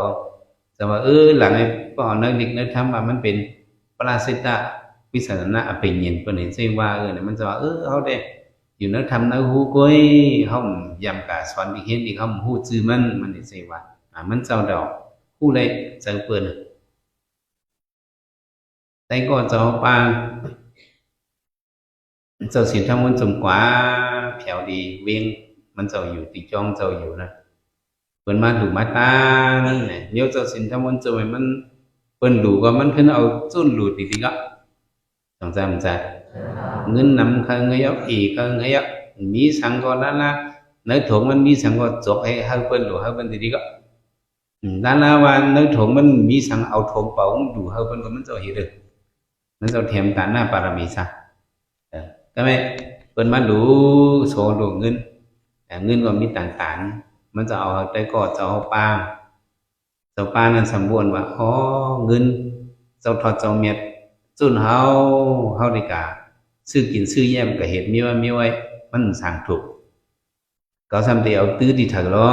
จะว่าหลังไอ้ป่อนักเด็กนักทำว่ามันเป็นปราศิตะวิสัชนะเป็นเย็นเป็นเห็นสิว่าเนี่ยมันจะว่าเขาได้อยู่นักทำนักหูก้อยเขายำกะสอนที่เห็นที่เขาหูจื้อมันเห็นสิว่ามันเจ้าดอกผู้ใดเจอเปิ้นแต่ก็เจ้าปางเจ้าศีลทำบุญสมกว่าแผ่วดีเวียงมันเจ้าอยู่ติจ้องเจ้าอยู่นะเปิ้นมาดูมาตาเนี่ยเดี๋ยวเจ้าศีลทำบุญสมมันเปิ้นดูก็มันขึ้นเอาจุ้นหลุดดีๆก็ต้องจำใจเงินนำข้างเงี้ยอีกข้างเงี้ยมีสังก็นั่นละในถุงมันมีสังก็จบให้เปิ้นดูให้เปิ้นดีๆก็ด้านละวันในถุงมันมีสังเอาถุงเป่าดูให้เปิ้นก็มันเจ้าเห็นมันเจ้าเทียมตาหน้าปารมีซะก็ไม่เปิ้นมาดูโชว์ดูเงินก็มีต่างๆมันจะเอาได้ก็จะเอาปางเจ้าปางนั้นสมบูรณ์ว่าเงินเจ้าทอดเจ้าเม็ดจุนเฮาดีกาซื้อกินซื้อแย้มก็เห็ดมีไว้มันสั่งถูกก็ทำเดียวตื้อดีถักล้อ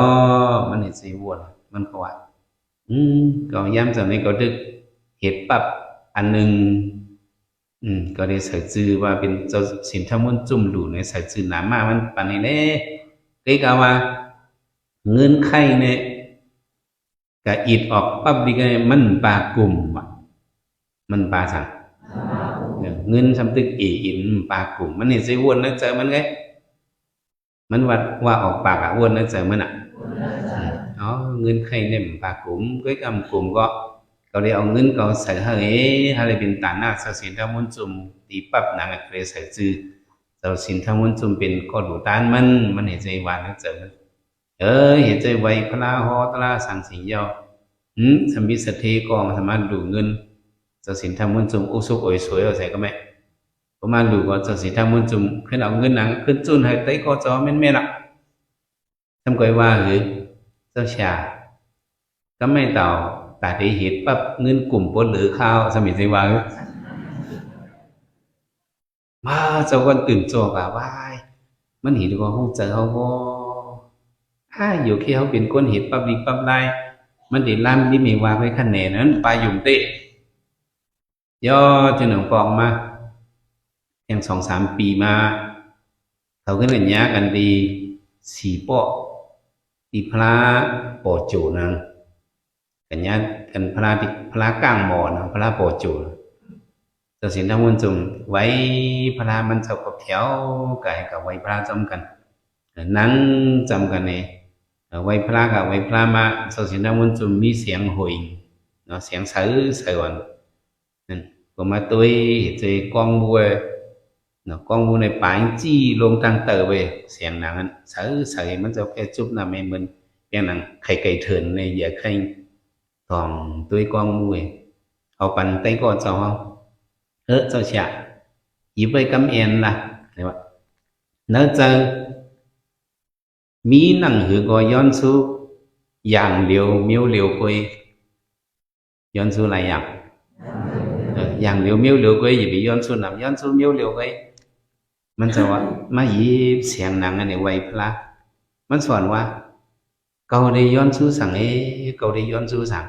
มันเห็ดสิวนมันก็ว่าก็ย้ำจากนี้ก็ดึกเห็ดปั๊บอันนึงก็ได้ใส่จือว่าเป็นเจ้าศีลธรรมบุญจุ่มดูในใส่จือหนามามันปานนี้แน่ก็กล่าวว่าเงินไข่เนี่ยก็อิดออกปั๊บดีก็มันปลากลุ่มมันปลาสั่งเงินทำตึกอินปลากลุ่มมันเห็นสิวนนะเจอมันไง มันว่าออกปากอ้วนnó chờมันđó ngân khay nem bà cũng cái cùng có cậu đi ông ngân cậu sợ hơi hay là biến tán à sao xin tham muốn chùm tí bắp nàng cái sợ chư sao xin tham muốn chùm biến có đủ tanมันเห็นใจหวานnó chờมันเห็นใจไวพระฮอตระสังสิงยอสมิสเทกองสามารถดูเงินsao xin tham muốn chùm u xúc ổi suối ởใส่ก็ไม่ประมาณดูก็sao xin tham muốn chùmขึ้นเอาเงินหนังขึ้นจุนให้ไต้ก็จอแม่นๆอ่ะทำก่อยว่าหรือเจ้าชาก็ไม่ต่อแต่ได้เห็นปั๊บเงินกลุ่มปนหรือข้าวสมิทว่ามาเจ้าคนตื่นตัวกับว่ามันเห็นว่าห้องเจอเขาก็อยู่ที่เขาเป็นคนเห็นปั๊บดีปั๊บได้มันได้ล่ำที่มีว่าไว้คะแนนนั้นไปยุ่งเตะย่อจนหนึ่งฟองมาอย่าง2-3 ปีมาเขาก็เลยย้ากันดีสี่ปอที่พระปอจูนังกันย้ากันพระกลางหมอนะพระปอจูจะสินทั้งวันจุ่มไว้พระมันจะกับแถวกับไว้พระจำกันนั่งจำกันเนี่ยไว้พระกับไว้พระมาจะสินทั้งวันจุ่มมีเสียงหอยเนาะเสียงใส่วันนั่นก็มาตัวเจกองบัวnó con vu này bán chi luôn tăng tờ về xem nàng sợมันจะแค่จุบนะแม่มันแค่นั้นไข่thường này giờ khay còn tôi con mùiเอาปันไต้ก็เจ้าเจ้าฉะอีไปกำเอ็นล่ะเห็นป่ะเนื้อเจอมีหนังหือก็ย้อนสู้อย่างเดียวเมียวเดียวคุยย้อนสู้อะไรอย่างเดียวเมียวเดียวคุยอย่าไปย้อนสู้นำย้อนสู้เมียวเดียวคุยมันจะว่ามาหยิบเสียงหนังอันนี้ไว้พระมันสอนว่าเกาได้ย้อนสู้สั่งเกาได้ย้อนสู้สั่ง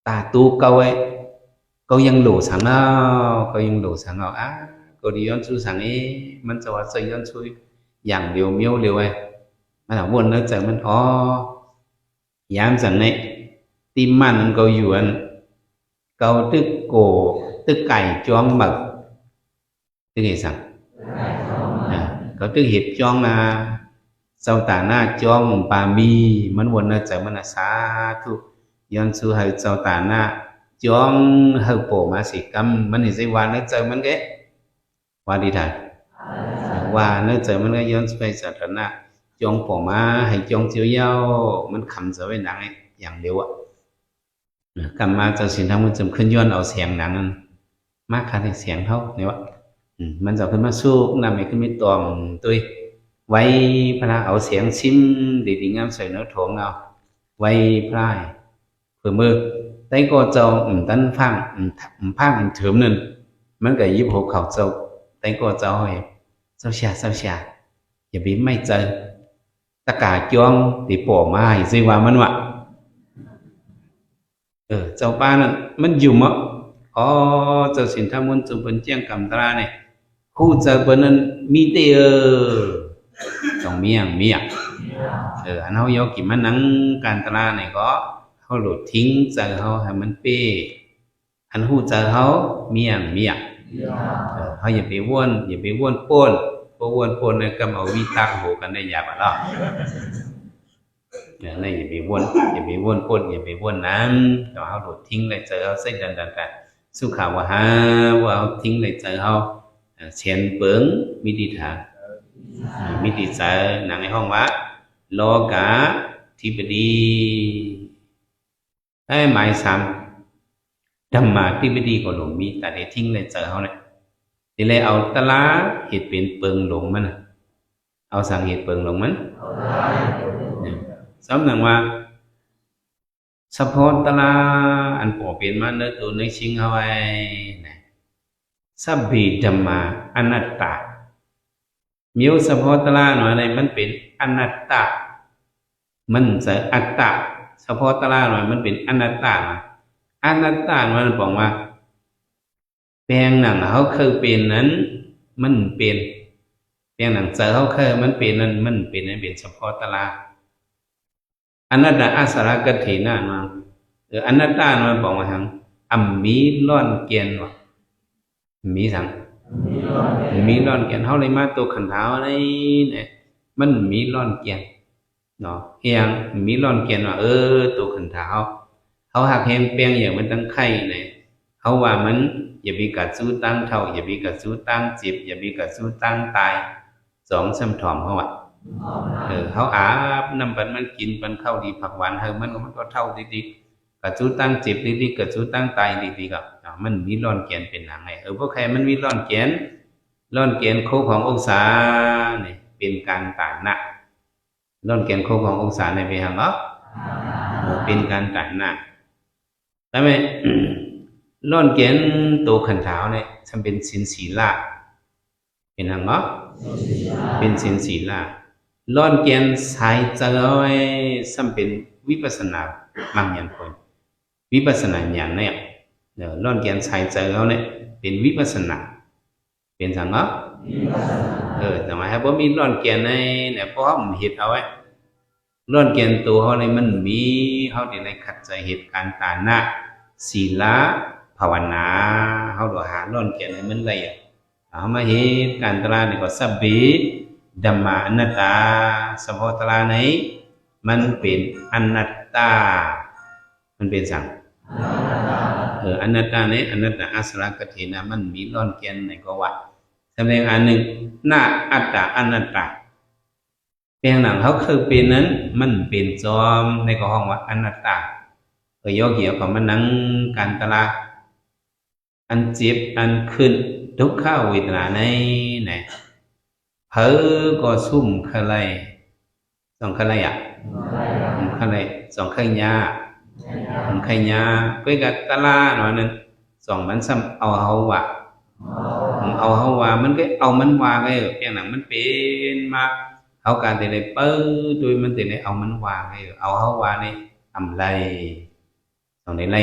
ตาตูเกาเกายังหลูสั่งเอาเกายังหลูสั่งเอาเกาได้ย้อนสู้สั่งมันจะว่าใส่ย้อนสู้อย่างเดียวเมียวเดียวมันเอาวนแล้วใจมันยามสั่งnày timมันเกาอยู่อันเกาตึกโกตึกไก่จ้องmậtตึกไงสั่งcó tức hiệp chong là sau tả na chong bà miมันวนนะใจมันนะสาธุย้อนสู่ให้เจ้าตานะจองให้โปมาสิกรรมมันเห็นสิว่านะใจมันแกว่าดีท่านว่านะใจมันก็ย้อนไปสาธารณะจองโปมาให้จองเจียวเย้ามันคำจะไว้หนังอย่างเดียวอ่ะกรรมมาเจ้าสินทำมันจำขึ้นย้อนเอาเสียงหนังนั้นมากคันเสียงเท่าเนี่ยวะมันจะขึ้นมาสู้นำให้ขึ้นมาตอมตัวไว้พระเอาเสียงซิมดีๆงามใส่เนื้อถงเอาไว้พระเพื่อมือได้ก็เจ้าตั้นฟังพังถือนั่นมันก็ยิบหัวเขาเจ้าได้ก็เจ้าให้เจ้าชาอย่าไปไม่เจอตะกาจ้องตีป่อมาให้ซิว่ามันวะเจ้าป้านั่นมันอยู่มั้งเจ้าสินทมุนจุเป็นเจียงกำตราเนี่ยคู่เจอเป็นนั้นมีเตอต้องมีอันเขายกกี่มันนั่งการตราเนี่ยก็เขาหลุดทิ้งเจอเขาให้มันเป้อันคู่เจอเขามีอันเขาอย่าไปว่นป้นเพราะว่นป้นเนี่ยก็เอาวิตาโหกันได้ยาบ้าล่ะนี่อย่าไปว่นป้นอย่าไปว่นนั้นแต่เขาหลุดทิ้งเลยเจอเขาใส่ดันกันสุขาวะว่าเขาทิ้งเลยเจอเขาเชียนเปิ้งมิติถามิติใจหนังในห้องวะโลกาธิบดีหมายสามธรรมาธิบดีก็หลงมีแต่ได้ทิ้งเลยเจอเขาเนี่ยทีเลยเอาตะลาเหตุเป็นเปิงหลงมันเอาสั่งเหตุเปิงหลงมันสำนักว่าสะพอนตะลาอันปอเปลี่ยนมาเนื้อตัวในชิงเอาไว้สัพพิธรรมาอนัตตามิวสะพอตลาหน่อยอะไรมันเป็นอนัตตามันจะอัตตาสะพอตลาหน่อยมันเป็นอนัตตามันบอกว่าแปลงหนังเขาเคยเป็นนั้นมันเป็นแปลงหนังเจอเขาเคยมันเป็นนั้นมันเป็นเฉพาะตลาอนัตตาอาสารกถินามาอนัตตามันบอกว่าทางอัมมีร้อนเกียนวะมีสั่งมีร้อนเกียนเขาเลยมาตัวขันเท้าอะไรเนี่ย มันมีร้อนเกียนเนาะเอียงมีร้อนเกียนว่าตัวขันเท้าเขาหักแฮมเปียงอย่างมันตั้งไข่เนี่ยเขาว่ามันอย่ามีกัดสู้ตั้งเท่าอย่ามีกัดสู้ตั้งจิบอย่ามีกัดสู้ตั้งตายสองซ้ำถอมเขาอ่ะเขาอาบน้ำปันมันกินปันเข้าดีผักหวานมันก็เท่าดีๆกัดสู้ตั้งจิบดีๆกัดสู้ตั้งตายดีๆก็มันมีร้อนเกียนเป็นหนังไงพวกใครมันมีร้อนเกียนโคขององศาเนี่ยเป็นการต่างหน้าร้อนเกียนโคขององศาในไปหางเป็นการต่างหน้าได้ไหม ร้อนเกียนตัวขันเท้าเนี่ยทำเป็นสินศีลาเป็นหางเป็นสินศีลาร้อนเกียนสายเจอยทำเป็นวิปัสสนาบางอย่างคนวิปัสสนาอย่างเนี่ยร้อนเกียนสายเจอยเนี่ยเป็นวิปัสสนาเป็นสังเกตแต่หมายว่ามีร้อนเกียนในเนี่ยเพราะมันเหตุเอาไว้ร้อนเกียนตัวเขาในมันมีเขาในขัดใจเหตุการณ์ตาหน้าศีลาภาวนาเขาดูหาร้อนเกียนในมันเลยเอามาเหตุการณ์ตราเนี่ยก็สับบีดัมมาอนัตตาสภาวะตราในมันเป็นอนัตตามันเป็นสังอนัตตาเนี่ยอนัตตาอาสระกถินะมันมีร้อนเกียนในก็ว่าแสดงอันหนึ่งหน้าอัตตาอนัตตาเพียงหนังเขาคือเป็นนั้นมันเป็นจอมในก็ห้องว่าอนัตตาโยกเกี่ยวกับมันนั่งการตลาอันเจ็บอันขึ้นทุกข้าวเวทนาในเนี่ยเพ้อก็ซุ่มขะไรสองขะไรขะไรสองขยาขยาเพื่อกับตลาหน่อยนึงสองมันซ้ำเอาเฮาว่ามันก็เอามันว่าไงเพียงหนังมันเป็นมาเขาการแต่ในเปิ้ลโดยมันแต่ในเอามันว่าไงเอาเฮาว่าในอำไรตรงนี้ไร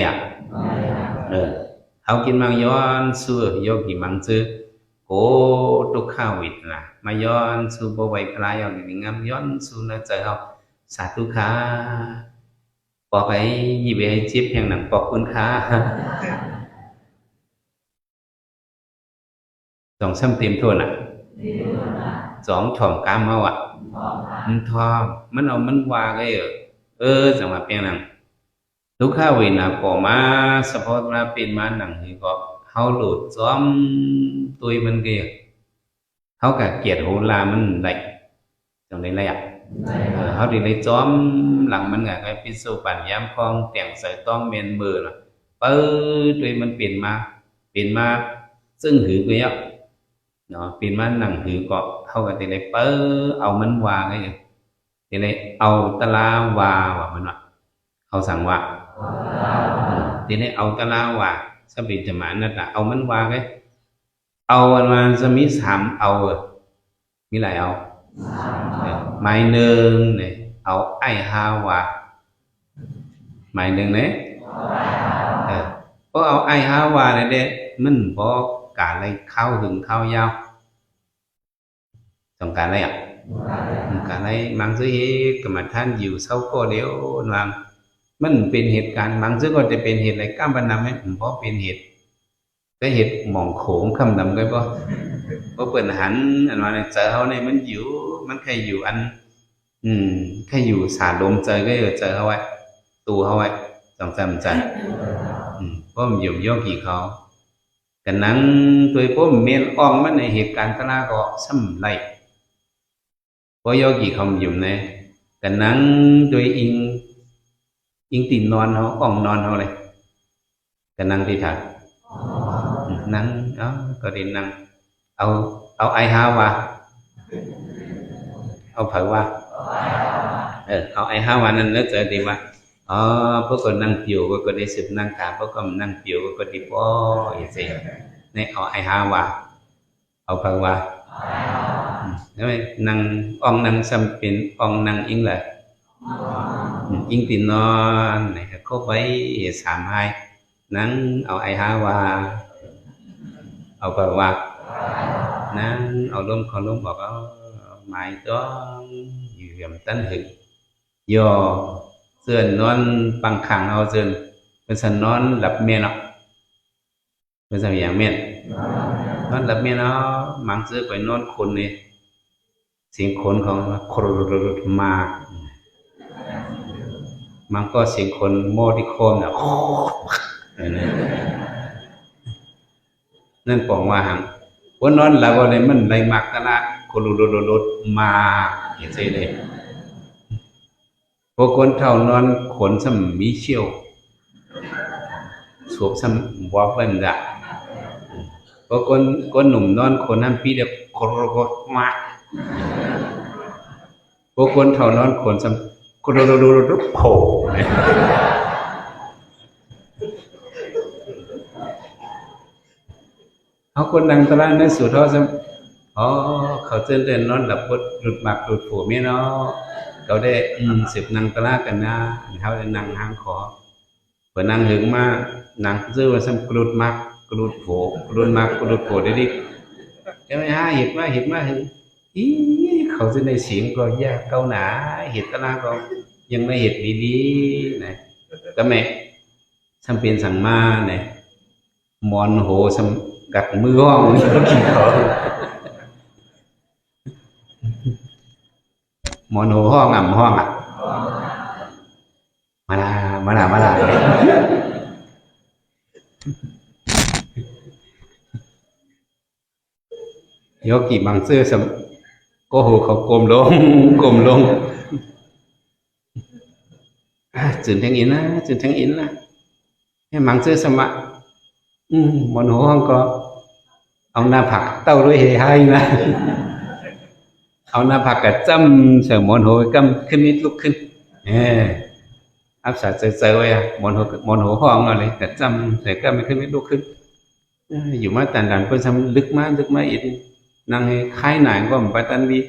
เขากินมังย้อนซื้อยกกี่มังซื้อโกตุข้าววิดนะมาย้อนซื้อบวายพลายอย่างนี้งามย้อนซื้อแล้วเจอเขาสาธุค้าบอกไอ้ยี่เบย์จิ๊บแห่งหนังปอกคุณค้าสองซ้ำเต็มทวนสองถ่อมกามเอามันทอมมันเอามันวาไงจังหวะเพียงนั้นทุกข้าเวนาก็มาสปอร์ตมาเป็นมาหนังนี่ก็เขาหลุดซ้อมตัวมันเกี่ยเขากะเกียดโหรามันไหลจังได้ไรเขาดีเลยซ้อมหลังมันกะไอ้พิสูปั่นย้ำคลองแต่งใส่ต้องเมนเบอร์ล่ะตัวมันเปลี่ยนมาซึ่งหือก็เยอะเนาะเป็นมาหนังหือก็เขากะดีเลยเอามันวาไงดีเลยเอาตะลาวาว่ามันว่าเขาสั่งว่าทีนี้เอาตะลาว่าสปิจมานั่นแหละเอามันว่าไงเอาอันมาจะมีสามเอามีหลายเอาหมายหนึ่งเนี่ยเอาไอฮาว่าหมายหนึ่งเนี่ยเพราะเอาไอฮาว่าเนี่ยเด็มันบอกการอะไรเข้าถึงเข้ายาวต้องการอะไรการอะไรมังซื้อกรรมฐานอยู่เศร้าก็เดี๋ยววางมันเป็นเหตุการณ์บางซึ่งก็จะเป็นเหตุอะไรก้ามบันนำไหมเพราะเป็นเหตุก็เหตุหมองโขงคำดำก็เพราะเปิดหันอันว่าเจอเขาเนี่ยมันอยู่มันแค่อยู่อันแค่อยู่สาลมเจอก็เจอเขาไว้ตูเขาไว้จำใจเพราะมันอยู่ย่อกี่เขากันนั่งตัวพวกเมียนอ่องมันในเหตุการณ์ตลาก็ซ้ำไรเพราะย่อกี่เขาอยู่ในกันนั่งตัวอิงตีนนอนเขาอ่องนอนเขาเลยก็นั่งที่ถัดนั่งก็ดีนั่งเอาไอฮาวะเอาเผยว่าเอาไอฮาวะนั่นแล้วเจอดีว่าพวกคนนั่งผิวพวกคนได้สืบนั่งขาพวกคนนั่งผิวพวกคนดีป้ออย่างเงี้ยนี่เอาไอฮาวะเอาเผยว่าแล้วนั่งอ่องนั่งซ้ำเป็นอ่องนั่งอิงเลยอิงตีนอนnày có mấy sàm hai nắng ở ai há qua ở bờ qua nắng ở lông còn lông bọc ở mày đó nhiều điểm tân hữu do dần non bằng khẳng ao dần bây giờ non lập miên ạ bây giờ dạng miên non lập miên nó mang giữa cái non khôn này เสียงคนของโครมากมันก็เสียงคนโมดิโคมนะนั่นบอกว่าหังว่านอนแล้วก็เลยมันไรมักกันละโครมาอย่างนี้เลยพวกคนเท่านอนขนสมมีเชี่ยวสวบสมวอเป็นละพวกคนหนุ่มนอนขนน้ำปีเดียวโครมาพวกคนเท่านอนขนสมโครโผเขาคนดังตระนั่นสุดท้ายสมอ๋อเขาเจริญนอนหลับปวดหลุดหมักหลุดผัวเมียเนาะเขาได้สืบนังตระกันนะเขาจะนั่งหางขอเปิดนั่งหึงมานั่งซื้อมาสมกรุดมักกรุดโผกรุดมักกรุดโผได้ดิจะไม่หาเห็ดมาหึงอีเขาจะในเสียงก็ยากเกาหนาเห็ดตระก็ยังไม่เห็ดดีๆนะก็แม่ทำเป็นสั่งมาเนี่ยมอนโหสมกัดมือห้องนี่ก็กินเขามอนโหห้องอ่ำห้องอ่ะมาลายกกี่บางเสื้อสมก็โหเขากลมลงจืดทั้งอินนะให้มังเสื้อสมะมอนโหห้องก็เอาหน้าผักเต้าด้วยเฮให้นะเอาหน้าผักกับจ้ำเสือมอนโหกำขึ้นนิดลุกขึ้นอับสาเจอไว้อะมอนโหห้องอะไรแต่จ้ำเสือกำไม่ขึ้นนิดลุกขึ้นอยู่มาแต่ดันเพิ่นทำลึกมาอีกนั่งให้คล้ายหนังก็ไปตันวี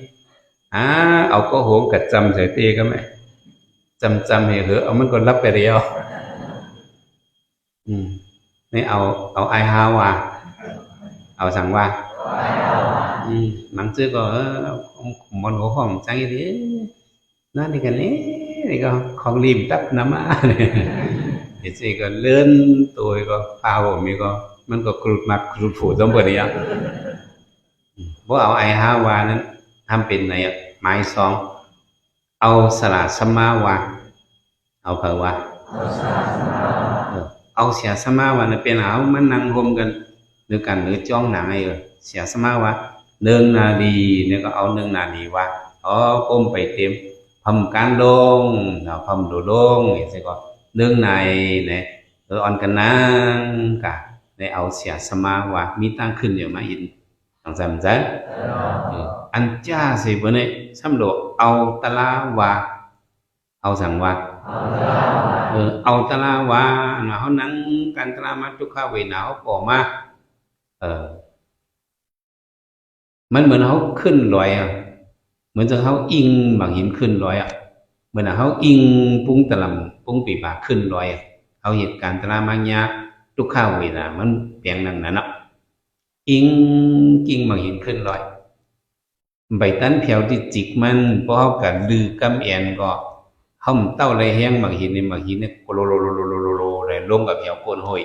เอาก็โหงกับจำเสือตีก็ไหมจำเหรอเอามันก็รับไปเดียวไม่เอาไอฮาว่าเอาสั่งว่าnắng chưa có món hổ hồng trang như thế nó thì cái này có không lim tấp nắm á thì chỉ có lớn tôi có phao của mình cóมันก็กรุดมักกรุดผูจมเปิดเนี่ยพวกเอาไอฮาวานั้นทำเป็นไหนไม้ซองเอาสลัดสมาวาเอาเผาวาเอาเสียสมาวาเนี่ยเป็นเอามันนั่งรวมกันหรือกันหรือจ้องหนังไอ้เสียสมาวาหนึ่งนาดีเนี่ยก็เอาหนึ่งนาดีว่าก้มไปเต็มพำการลงเราพำดูลงนี่สิก็หนึ่งในเนี่ยอ่อนกันนั่งกะในเอาเสียสมาว่ามีตั้งขึ้นอยู่มาอินต้องจำใจอันจ้าสิบเนี่ยซ้ำโดเอาตะลาว่าเอาสั่งว่าเอาตะลาว่าเขานั่งกันตะลามาทุกข้าเวหนาวก่อมามันเหมือนเขาขึ้นลอยอ่ะเหมือนจะเขาอิงบางหินขึ้นลอยอ่ะเหมือนเขาอิงปุ้งตะลำปุ้งปีบาขึ้นลอยอ่ะเขาเหตุการณ์ตะลามังยาทุกข้าวเวลามันเปลี่ยนนั่นน่ะอิงกิ้งบางหินขึ้นลอยใบตันแถวที่จิกมันเพราะเขากัดลือกำแอนก็ห่มเต้าไรแห้งบางหินเนี่ยโลเลยลงกับแถวโกนห้อย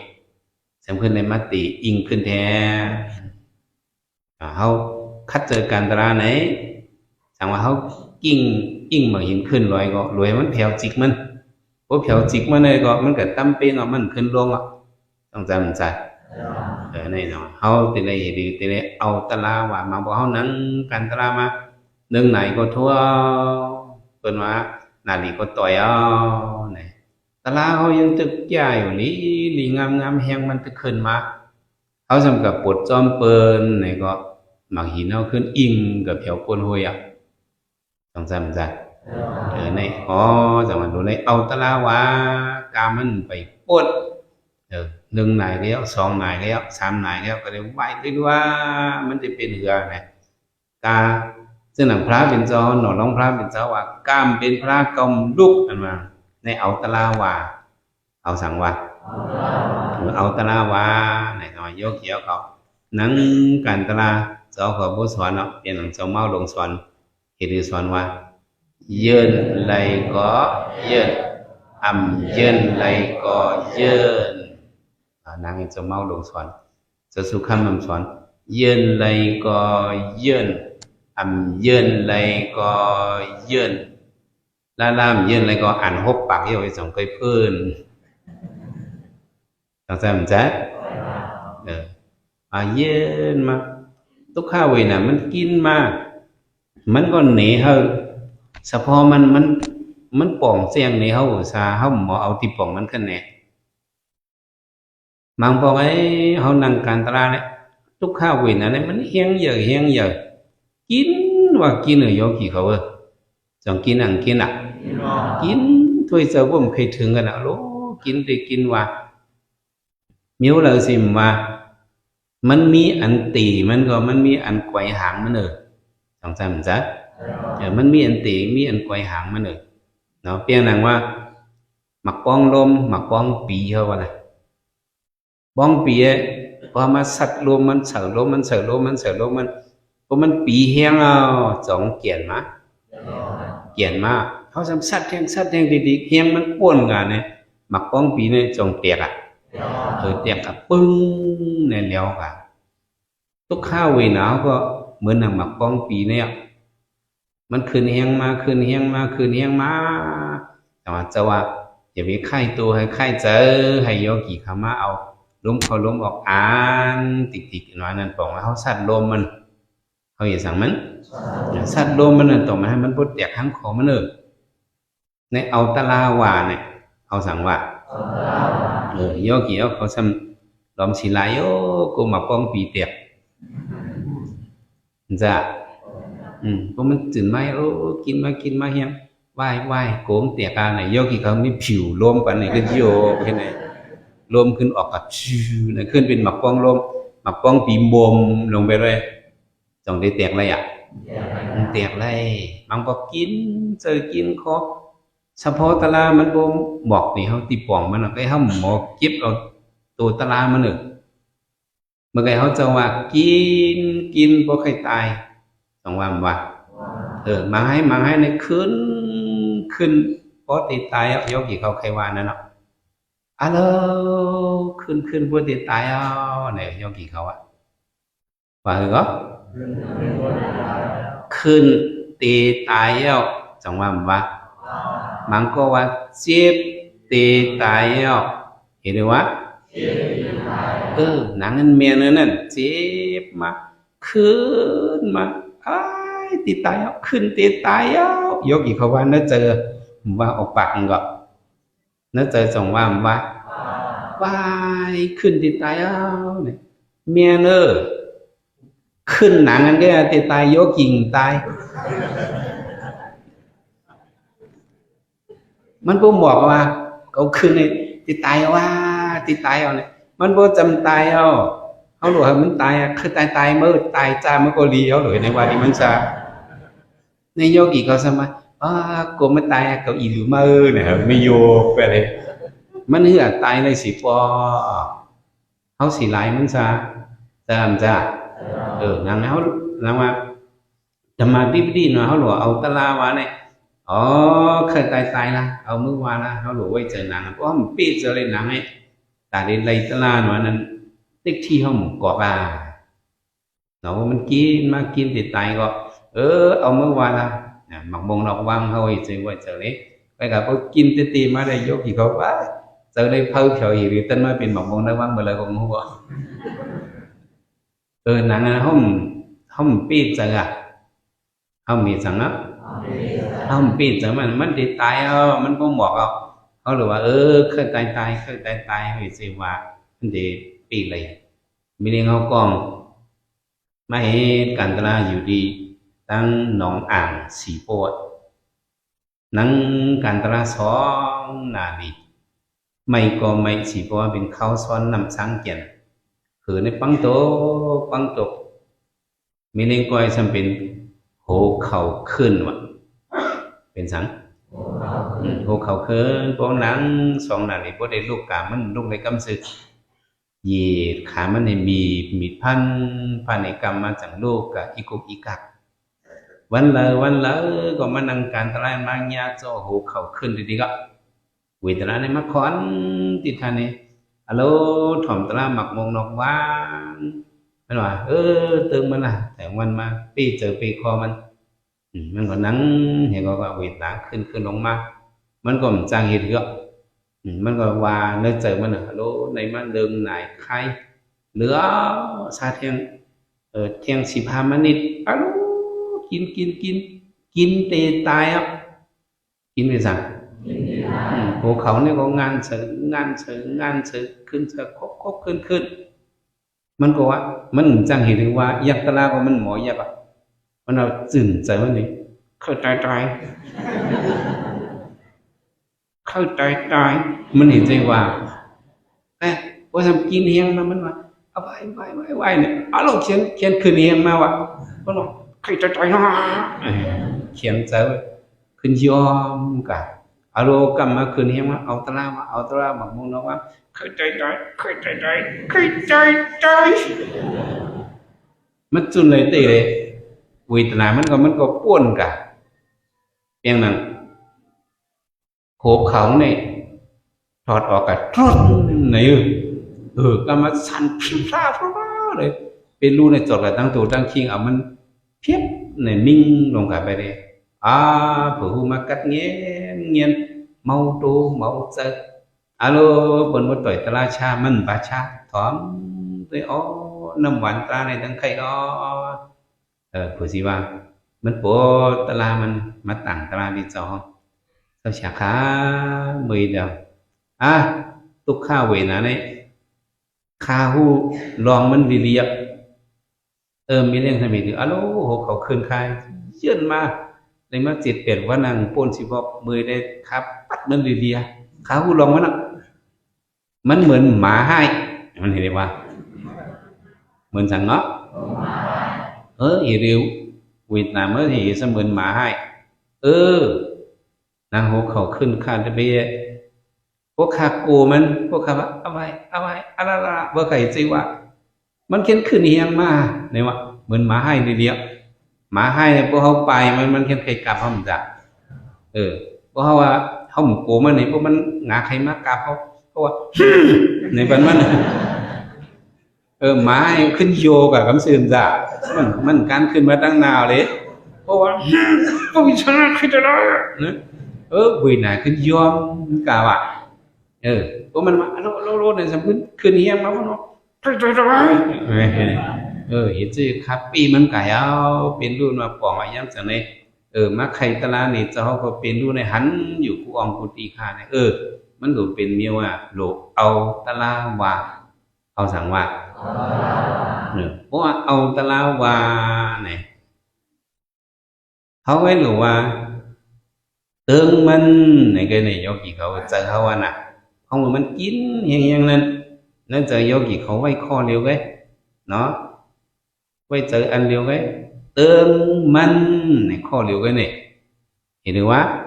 สำคัญในมัตติอิงขึ้นแท้เขาคัดเจอการตราไหนสั่งว่าเขากิ้งมาหินขึ้นลอยก็รวยมันแผ่วจิกมันพอแผ่วจิกมันเลยก็มันก็ตั้มเป็นมันขึ้นลงต้องจำใจนี่เนาะเขาตีเลยดีตีเลยเอาตราว่ามาบอกเขานั้นการตรามาหนึ่งไหนก็ทั่วเป็นว่านาดีก็ต่อยเนี่ยตราเขายังตึกใหญ่อยู่นี้ลีงามแห้งมันตึกขึ้นมาเขาสำกับปวดจอมเปิลเนี่ยก็บางหินเอาขึ้นอิงกับแถวก้นห้วยต้องจำใจในจังหวัดดูในเอาตะลาวากามันไปปวดหนึ่งนายแล้วสองนายแล้วสามนายแล้วก็เลยไหวด้วยว่ามันจะเป็นเหือไงกาซึ่งหนังพระเป็นเจ้าหน่อร้องพระเป็นเจ้าว่ากามเป็นพระกำลุกอันมาในเอาตะลาวาเอาสั่งว่าเอาตะลาวาในหน่อยยกเขียวเขานั่งการตะลาเจ้าขอผู้สอนเนาะเป็นหนังเจ้าเมาลงสอนเหตุสอนว่าเยินไรก็เยินเยินไรก็เยินนางเจ้าเมาลงสอนจะสุขคำสอนเยินไรก็เยิน ยื่นlại cóยื่นlàmยื่นlại có ăn hộp bạc yêu trong cây phơn chẳng sao mình chếtยื่นมาทุกข้าวเวน่ะมันกินมามันก็หนีเฮาเฉพาะมันป่องเสียงในเฮาซาเฮาหมอเอาที่ป่องมันขึ้นแน่บางป่องไอ้เฮานั่งการตลาดเนี่ยทุกข้าวเวน่ะเนี่ยมันเฮียงเยอะกินว่ากินอยู่กี่เขาจังกินอังกินอ่ะกินถ้วยเจ้าบ่มเคยถึงกันอ่ะโลกินได้กินว่ามิ้วเลยสิมามันมีอันตีมันมีอันไกวหางมันจังซั่นจ้ะมันมีอันตีมีอันไกวหางมันเนาะเพียงนั้นว่าหมักป้องลมหมักป้องปีเฮาว่าน่ะป้องปีพอมาสัตว์ลมมันเสือลมมันพอมันปีแห้งเอาจองเกียนมาเขาทำสัตว์แห้งดีๆแห้งมันป่วนกันเนี่ยหมักป้องปีเนี่ยจองเตียกอ่ะเตียกอ่ะปึ้งเนี่ยแล้วกันทุกข้าวเวหนาวก็เหมือนหมักป้องปีเนี่ยมันคืนแห้งมาแต่ว่าจะว่าอย่าไปไข้ตัวให้ไข้เจอให้โยกีขามาเอาลมเข้าลมออกอ่านติดๆว่านั่นบอกว่าเขาสัตว์ลมมันเขาอย่าสั่งมันสัตว์ลมมันต่อมาให้มันบ่แตกทั้งของมันในเอาตะลาวาเนี่ยเอาสั่งว่าโยกีเขาซ้ำลมสิลายโยกูมาป้องปีเตียกจ้ะเพราะมันตื่นมากินมาเฮียงว่ายโกงเตียกาไหนโยกีเขามีผิวลมปันนี่ก็โยกแค่ไหนลมขึ้นออกกับชื่อเนี่ยขึ้นเป็นหมักป้องลมหมักป้องปีบมลงไปเลยจงได้เตียกอะไรอ่ะเตียกอะไรบางบอกกินเจอกินคอเฉพาะตะลามันบ่บอกนี่เขาตีป่องมันก็ให้เขาหมอเก็บเอาตัวตะลามันเมื่อไงเขาจะว่ากินบ่ใครตายต้องว่ามาให้ในขึ้นพอติดตายยกกี่เขาใครว่านั่นเนาะขึ้นบ่ติดตายเนี่ยยกกี่เขาว่าเหรอขึ้นตีตายจังว่ามันก็ว่าเจ็บตีตายเห็นไหมวะหนังนั้นเมียนั่นเจ็บมาขึ้นมาตีตายขึ้นตีตายยกอีกเขาว่าน่าเจอว่าออกปากก็น่าเจอจังว่าว่ายขึ้นตีตายเนี่ยเมียขึ้นหนังนั้นก็ตีตายยกกิ่งตายมันบ่บอกว่าเขาขึ้นในตีตายว่าตีตายเนี่ยมันบ่จำตายเขาหลวมันตายคือตายเมื่อตายจ้ามันก็รีเขาหลวในวันนี้มันจะในโยกีเขาสมัยกูไม่ตายเขาอีหรือมือเนี่ยไม่โยกไปเลยมันเหือตายเลยสิปอเขาสีลายมันจะนางเขานางว่าจะมาดีหน่อยเขาหลวเอาตะลาวาเนี่ยเคยตายละเอามือวาละเขาหลวไว้เจอนางเพราะมันปีเจอเลยนางไอ้แต่ในไรตะลาหน่อยนั้นติ๊กที่เขาหมุกกอบเนาะมันกินติดตายก็เอามือวาละหมักบงดอกวังเขาไว้เจอเลยไปกับเขากินตีมาได้ยกที่เขาว่าเจอได้เพิ่มเฉยหรือต้นไม้เป็นหมักบงดอกวังมาเลยคงหัวนางเขาปีเจอเขามีสังนะเขาปีเจอมันติดตายมันก็บอกเขาหรือว่าเคยตายเขาสิว่ามันจะปีเลยมีเรื่องเขากองไม่ให้การตลาดอยู่ดีตั้งหนองอ่างสีโพดนั่งการตลาดสองนาดีไม่ก็ไม่สีโพดเป็นข้าวซ้อนนำช้างเกียนคือในปังโตมีเรื่องก้อยจำเป็นโหเข่าขึ้นวะเป็นสังโหเข่าขึ้นพวกนั่งสองนาดีพวกได้ลูกกามันลูกในกำซึกเหยียดขามันในมีพันในกรรมมาจากลูกกับอีกุกอีกักวันละก็มานั่งการตลาดมายากจะโหเข่าขึ้นดีๆก็เวทนาในมาคอนติดทันนี่ฮัลโหลถ่อมตลาดหมักมงนกว่าง มันว่าตึงมันล่ะแต่วันมาปีเจอปีคอมันก็นั่งเห็นก็เวทนาขึ้นลงมามันก็จางเห็นเยอะมันก็ว่าเนื้อเจอมันฮัลโหลในมันเดิมไหนใครเหลือซาเทียงเที่ยง15 นิดฮัลโหลกินเตะตายอ่ะกินไปสั่งภูเขาเนี่ยก็งานเสริขึ้นเสริครบขึ้นมันก็ว่ามันจังเห็นถึงว่ายักษ์ตะลาก็มันหมอยักษ์อ่ะมันเอาจื่นใจมันนี่เข้าใจมันเห็นใจว่าพอทำกินเฮียงมามันว่าเอาไว้เนี่ยเอาลงเขียนคืนเฮียงมาว่ะก็ลองเข้าใจนะเขียนใจขึ้นยอมกันเอาโลกำมาคืนเฮียงมาเอาตะลาหมักมุงนะว่าเข้าใจมันจุนเลยตีเลยวิตนามันก็ป้วนกันเพียงนั้นโขบเขาเนี่ยถอดออกกันทรนนี่ก็มาสั่นพิมพ์พลาเลยเป็นรูในจดกับตั้งตัวตั้งคิงเอามันเพียบในนิ่งลงกันไปเลยผู้มากัดเงี้ยเมาตูเมาเจอโลบนต่อยตราชามันบาชาถอมตัวน้ำหวานตราในทั้งไข่ผู้สิว่ามันโปตรามันมาต่างตราดีจอเขาฉาขามือเดียวตุกข้าเวนะเนี่ยข้าหูลองมันวิริยะมีเรื่องทำไมถึงโลเขาคืนคายเยื่นมาในมา7-8วันนั่งป้นสิบอกมือได้ครับปัดมันวิริยะข้าหูลองมันเหมือนหมาให้มันเห็นไหมว่าเหมือนสั่งเนาะhiểu điều Việt Nam mới thì sao mình mà hay nàng hộ khẩu khinh khan để bâyพวกข้ากูมันพวกข้าว่าเอาไว้อะไรเบอร์ไข่จีวะมันเขียนขึ้นเฮียงมาเนี่ยว่าเหมือนหมาให้เดียวหมาให้พวกเขาไปมันเขียนไข่กลับเขาเหมือนกันพวกเขาว่าเขาหมูกูมันเนี่ยพวกมันงาไข่มากลับเขาว่าในบ้านมันหมาให้ขึ้นโยกับคำสื่อจ้ะมันการขึ้นมาตั้งนาวเลยเพราะว่าก็วิชาขึ้นจะได้นะวีน่ะขึ้นยอมกะว่าเพราะมันมาโลเนี่ยสมขึ้นเฮียงมาเพราะเนาะเห็นสิครับปีมันกะเอาเป็นรุ่นมาปองอาย้ำจังเลยมาไข่ตะลานี่เจ้าก็เป็นรุ่นในหันอยู่กูอองกูตีคาเนี่ยมันก็เป็นเมียว่าโลกเอาตะลาว่าเอาสั่งว่าเพราะว่าเอาตะลาวาเนี่ยเขาไว้หรือว่าtương mình này cái này do kỳ khẩu chờ hao anh không mà mình kín hiền lên nó chờ do kỳ khẩu vay kho liều cái nó vay chờ ăn liều cái tương mình này kho liều cái này thì được quá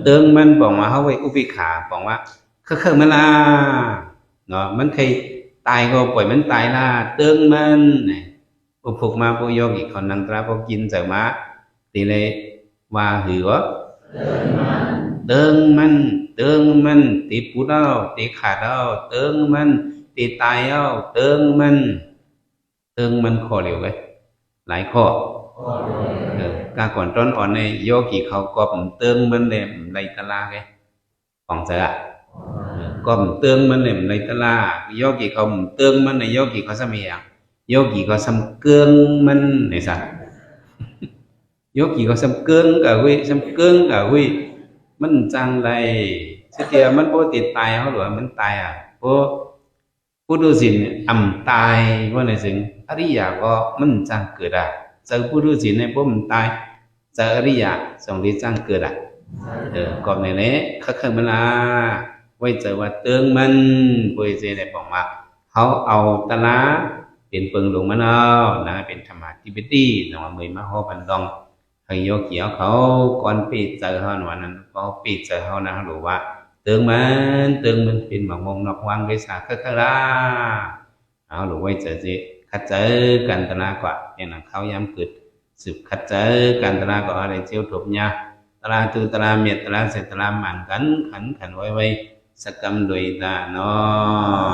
tương mìnhบอกว่าเขาไว้อุปิขาบอกว่าคือมันล่ะเนาะมันเคยตายก็ปล่อยมันตายล่ะtương mình này phụcมาพวกโยกิเขานั่งตราพวกกินเสริมมาตีเลยว่าหือtương mìnhตีปูดเอาตีขาดเอาtương mìnhตีตายเอาtương mìnhข้อเดียวกันหลายข้อการก่อนต้นอ่อนในโยกิเขาก็tương mìnhเนี่ยในตลาดไงของเสือก็tương mìnhเนี่ยในตลาดโยกิเขาtương mìnhในโยกิเขาสมัยโยกิเขาสำเกืองมันในสัตว์โยกิเขาสำเกืองกับวิมันจังไรเสียมันโปติดตายเขาหรือมันตายโปผู้ดูสินตายว่าในสิ่งอริยะก็มันจังเกิดเจอผู้ดูสินในพวกมันตายเจออริยะสองที่จังเกิดก่อนในนี้เขามันไว้เจอว่าเตืองมันปุยเจในบอกว่าเขาเอาตะลาเป็นเปิงหลวงมันเอานะเป็นธรรมะทิปตี้หน่อมือมาห่อบันดองให้โยกเกี่ยวเขาก่อนปีเจอเขาหน่อยนั้นพอปีเจอเขานะหรือว่าเตืองมันเป็นหมอกมงนอกวางไว้สาคราเอาหรือไว้เจอสิคัดเจอกันตนากว่าอย่างนั้นเขาย้ำเกิดสืบคัดเจอกันตนาก็อะไรเจียวถูกเนี่ยตราตูตราเมียตราเสตราหมันขันไว้สักกรรมโดยตาเนาะ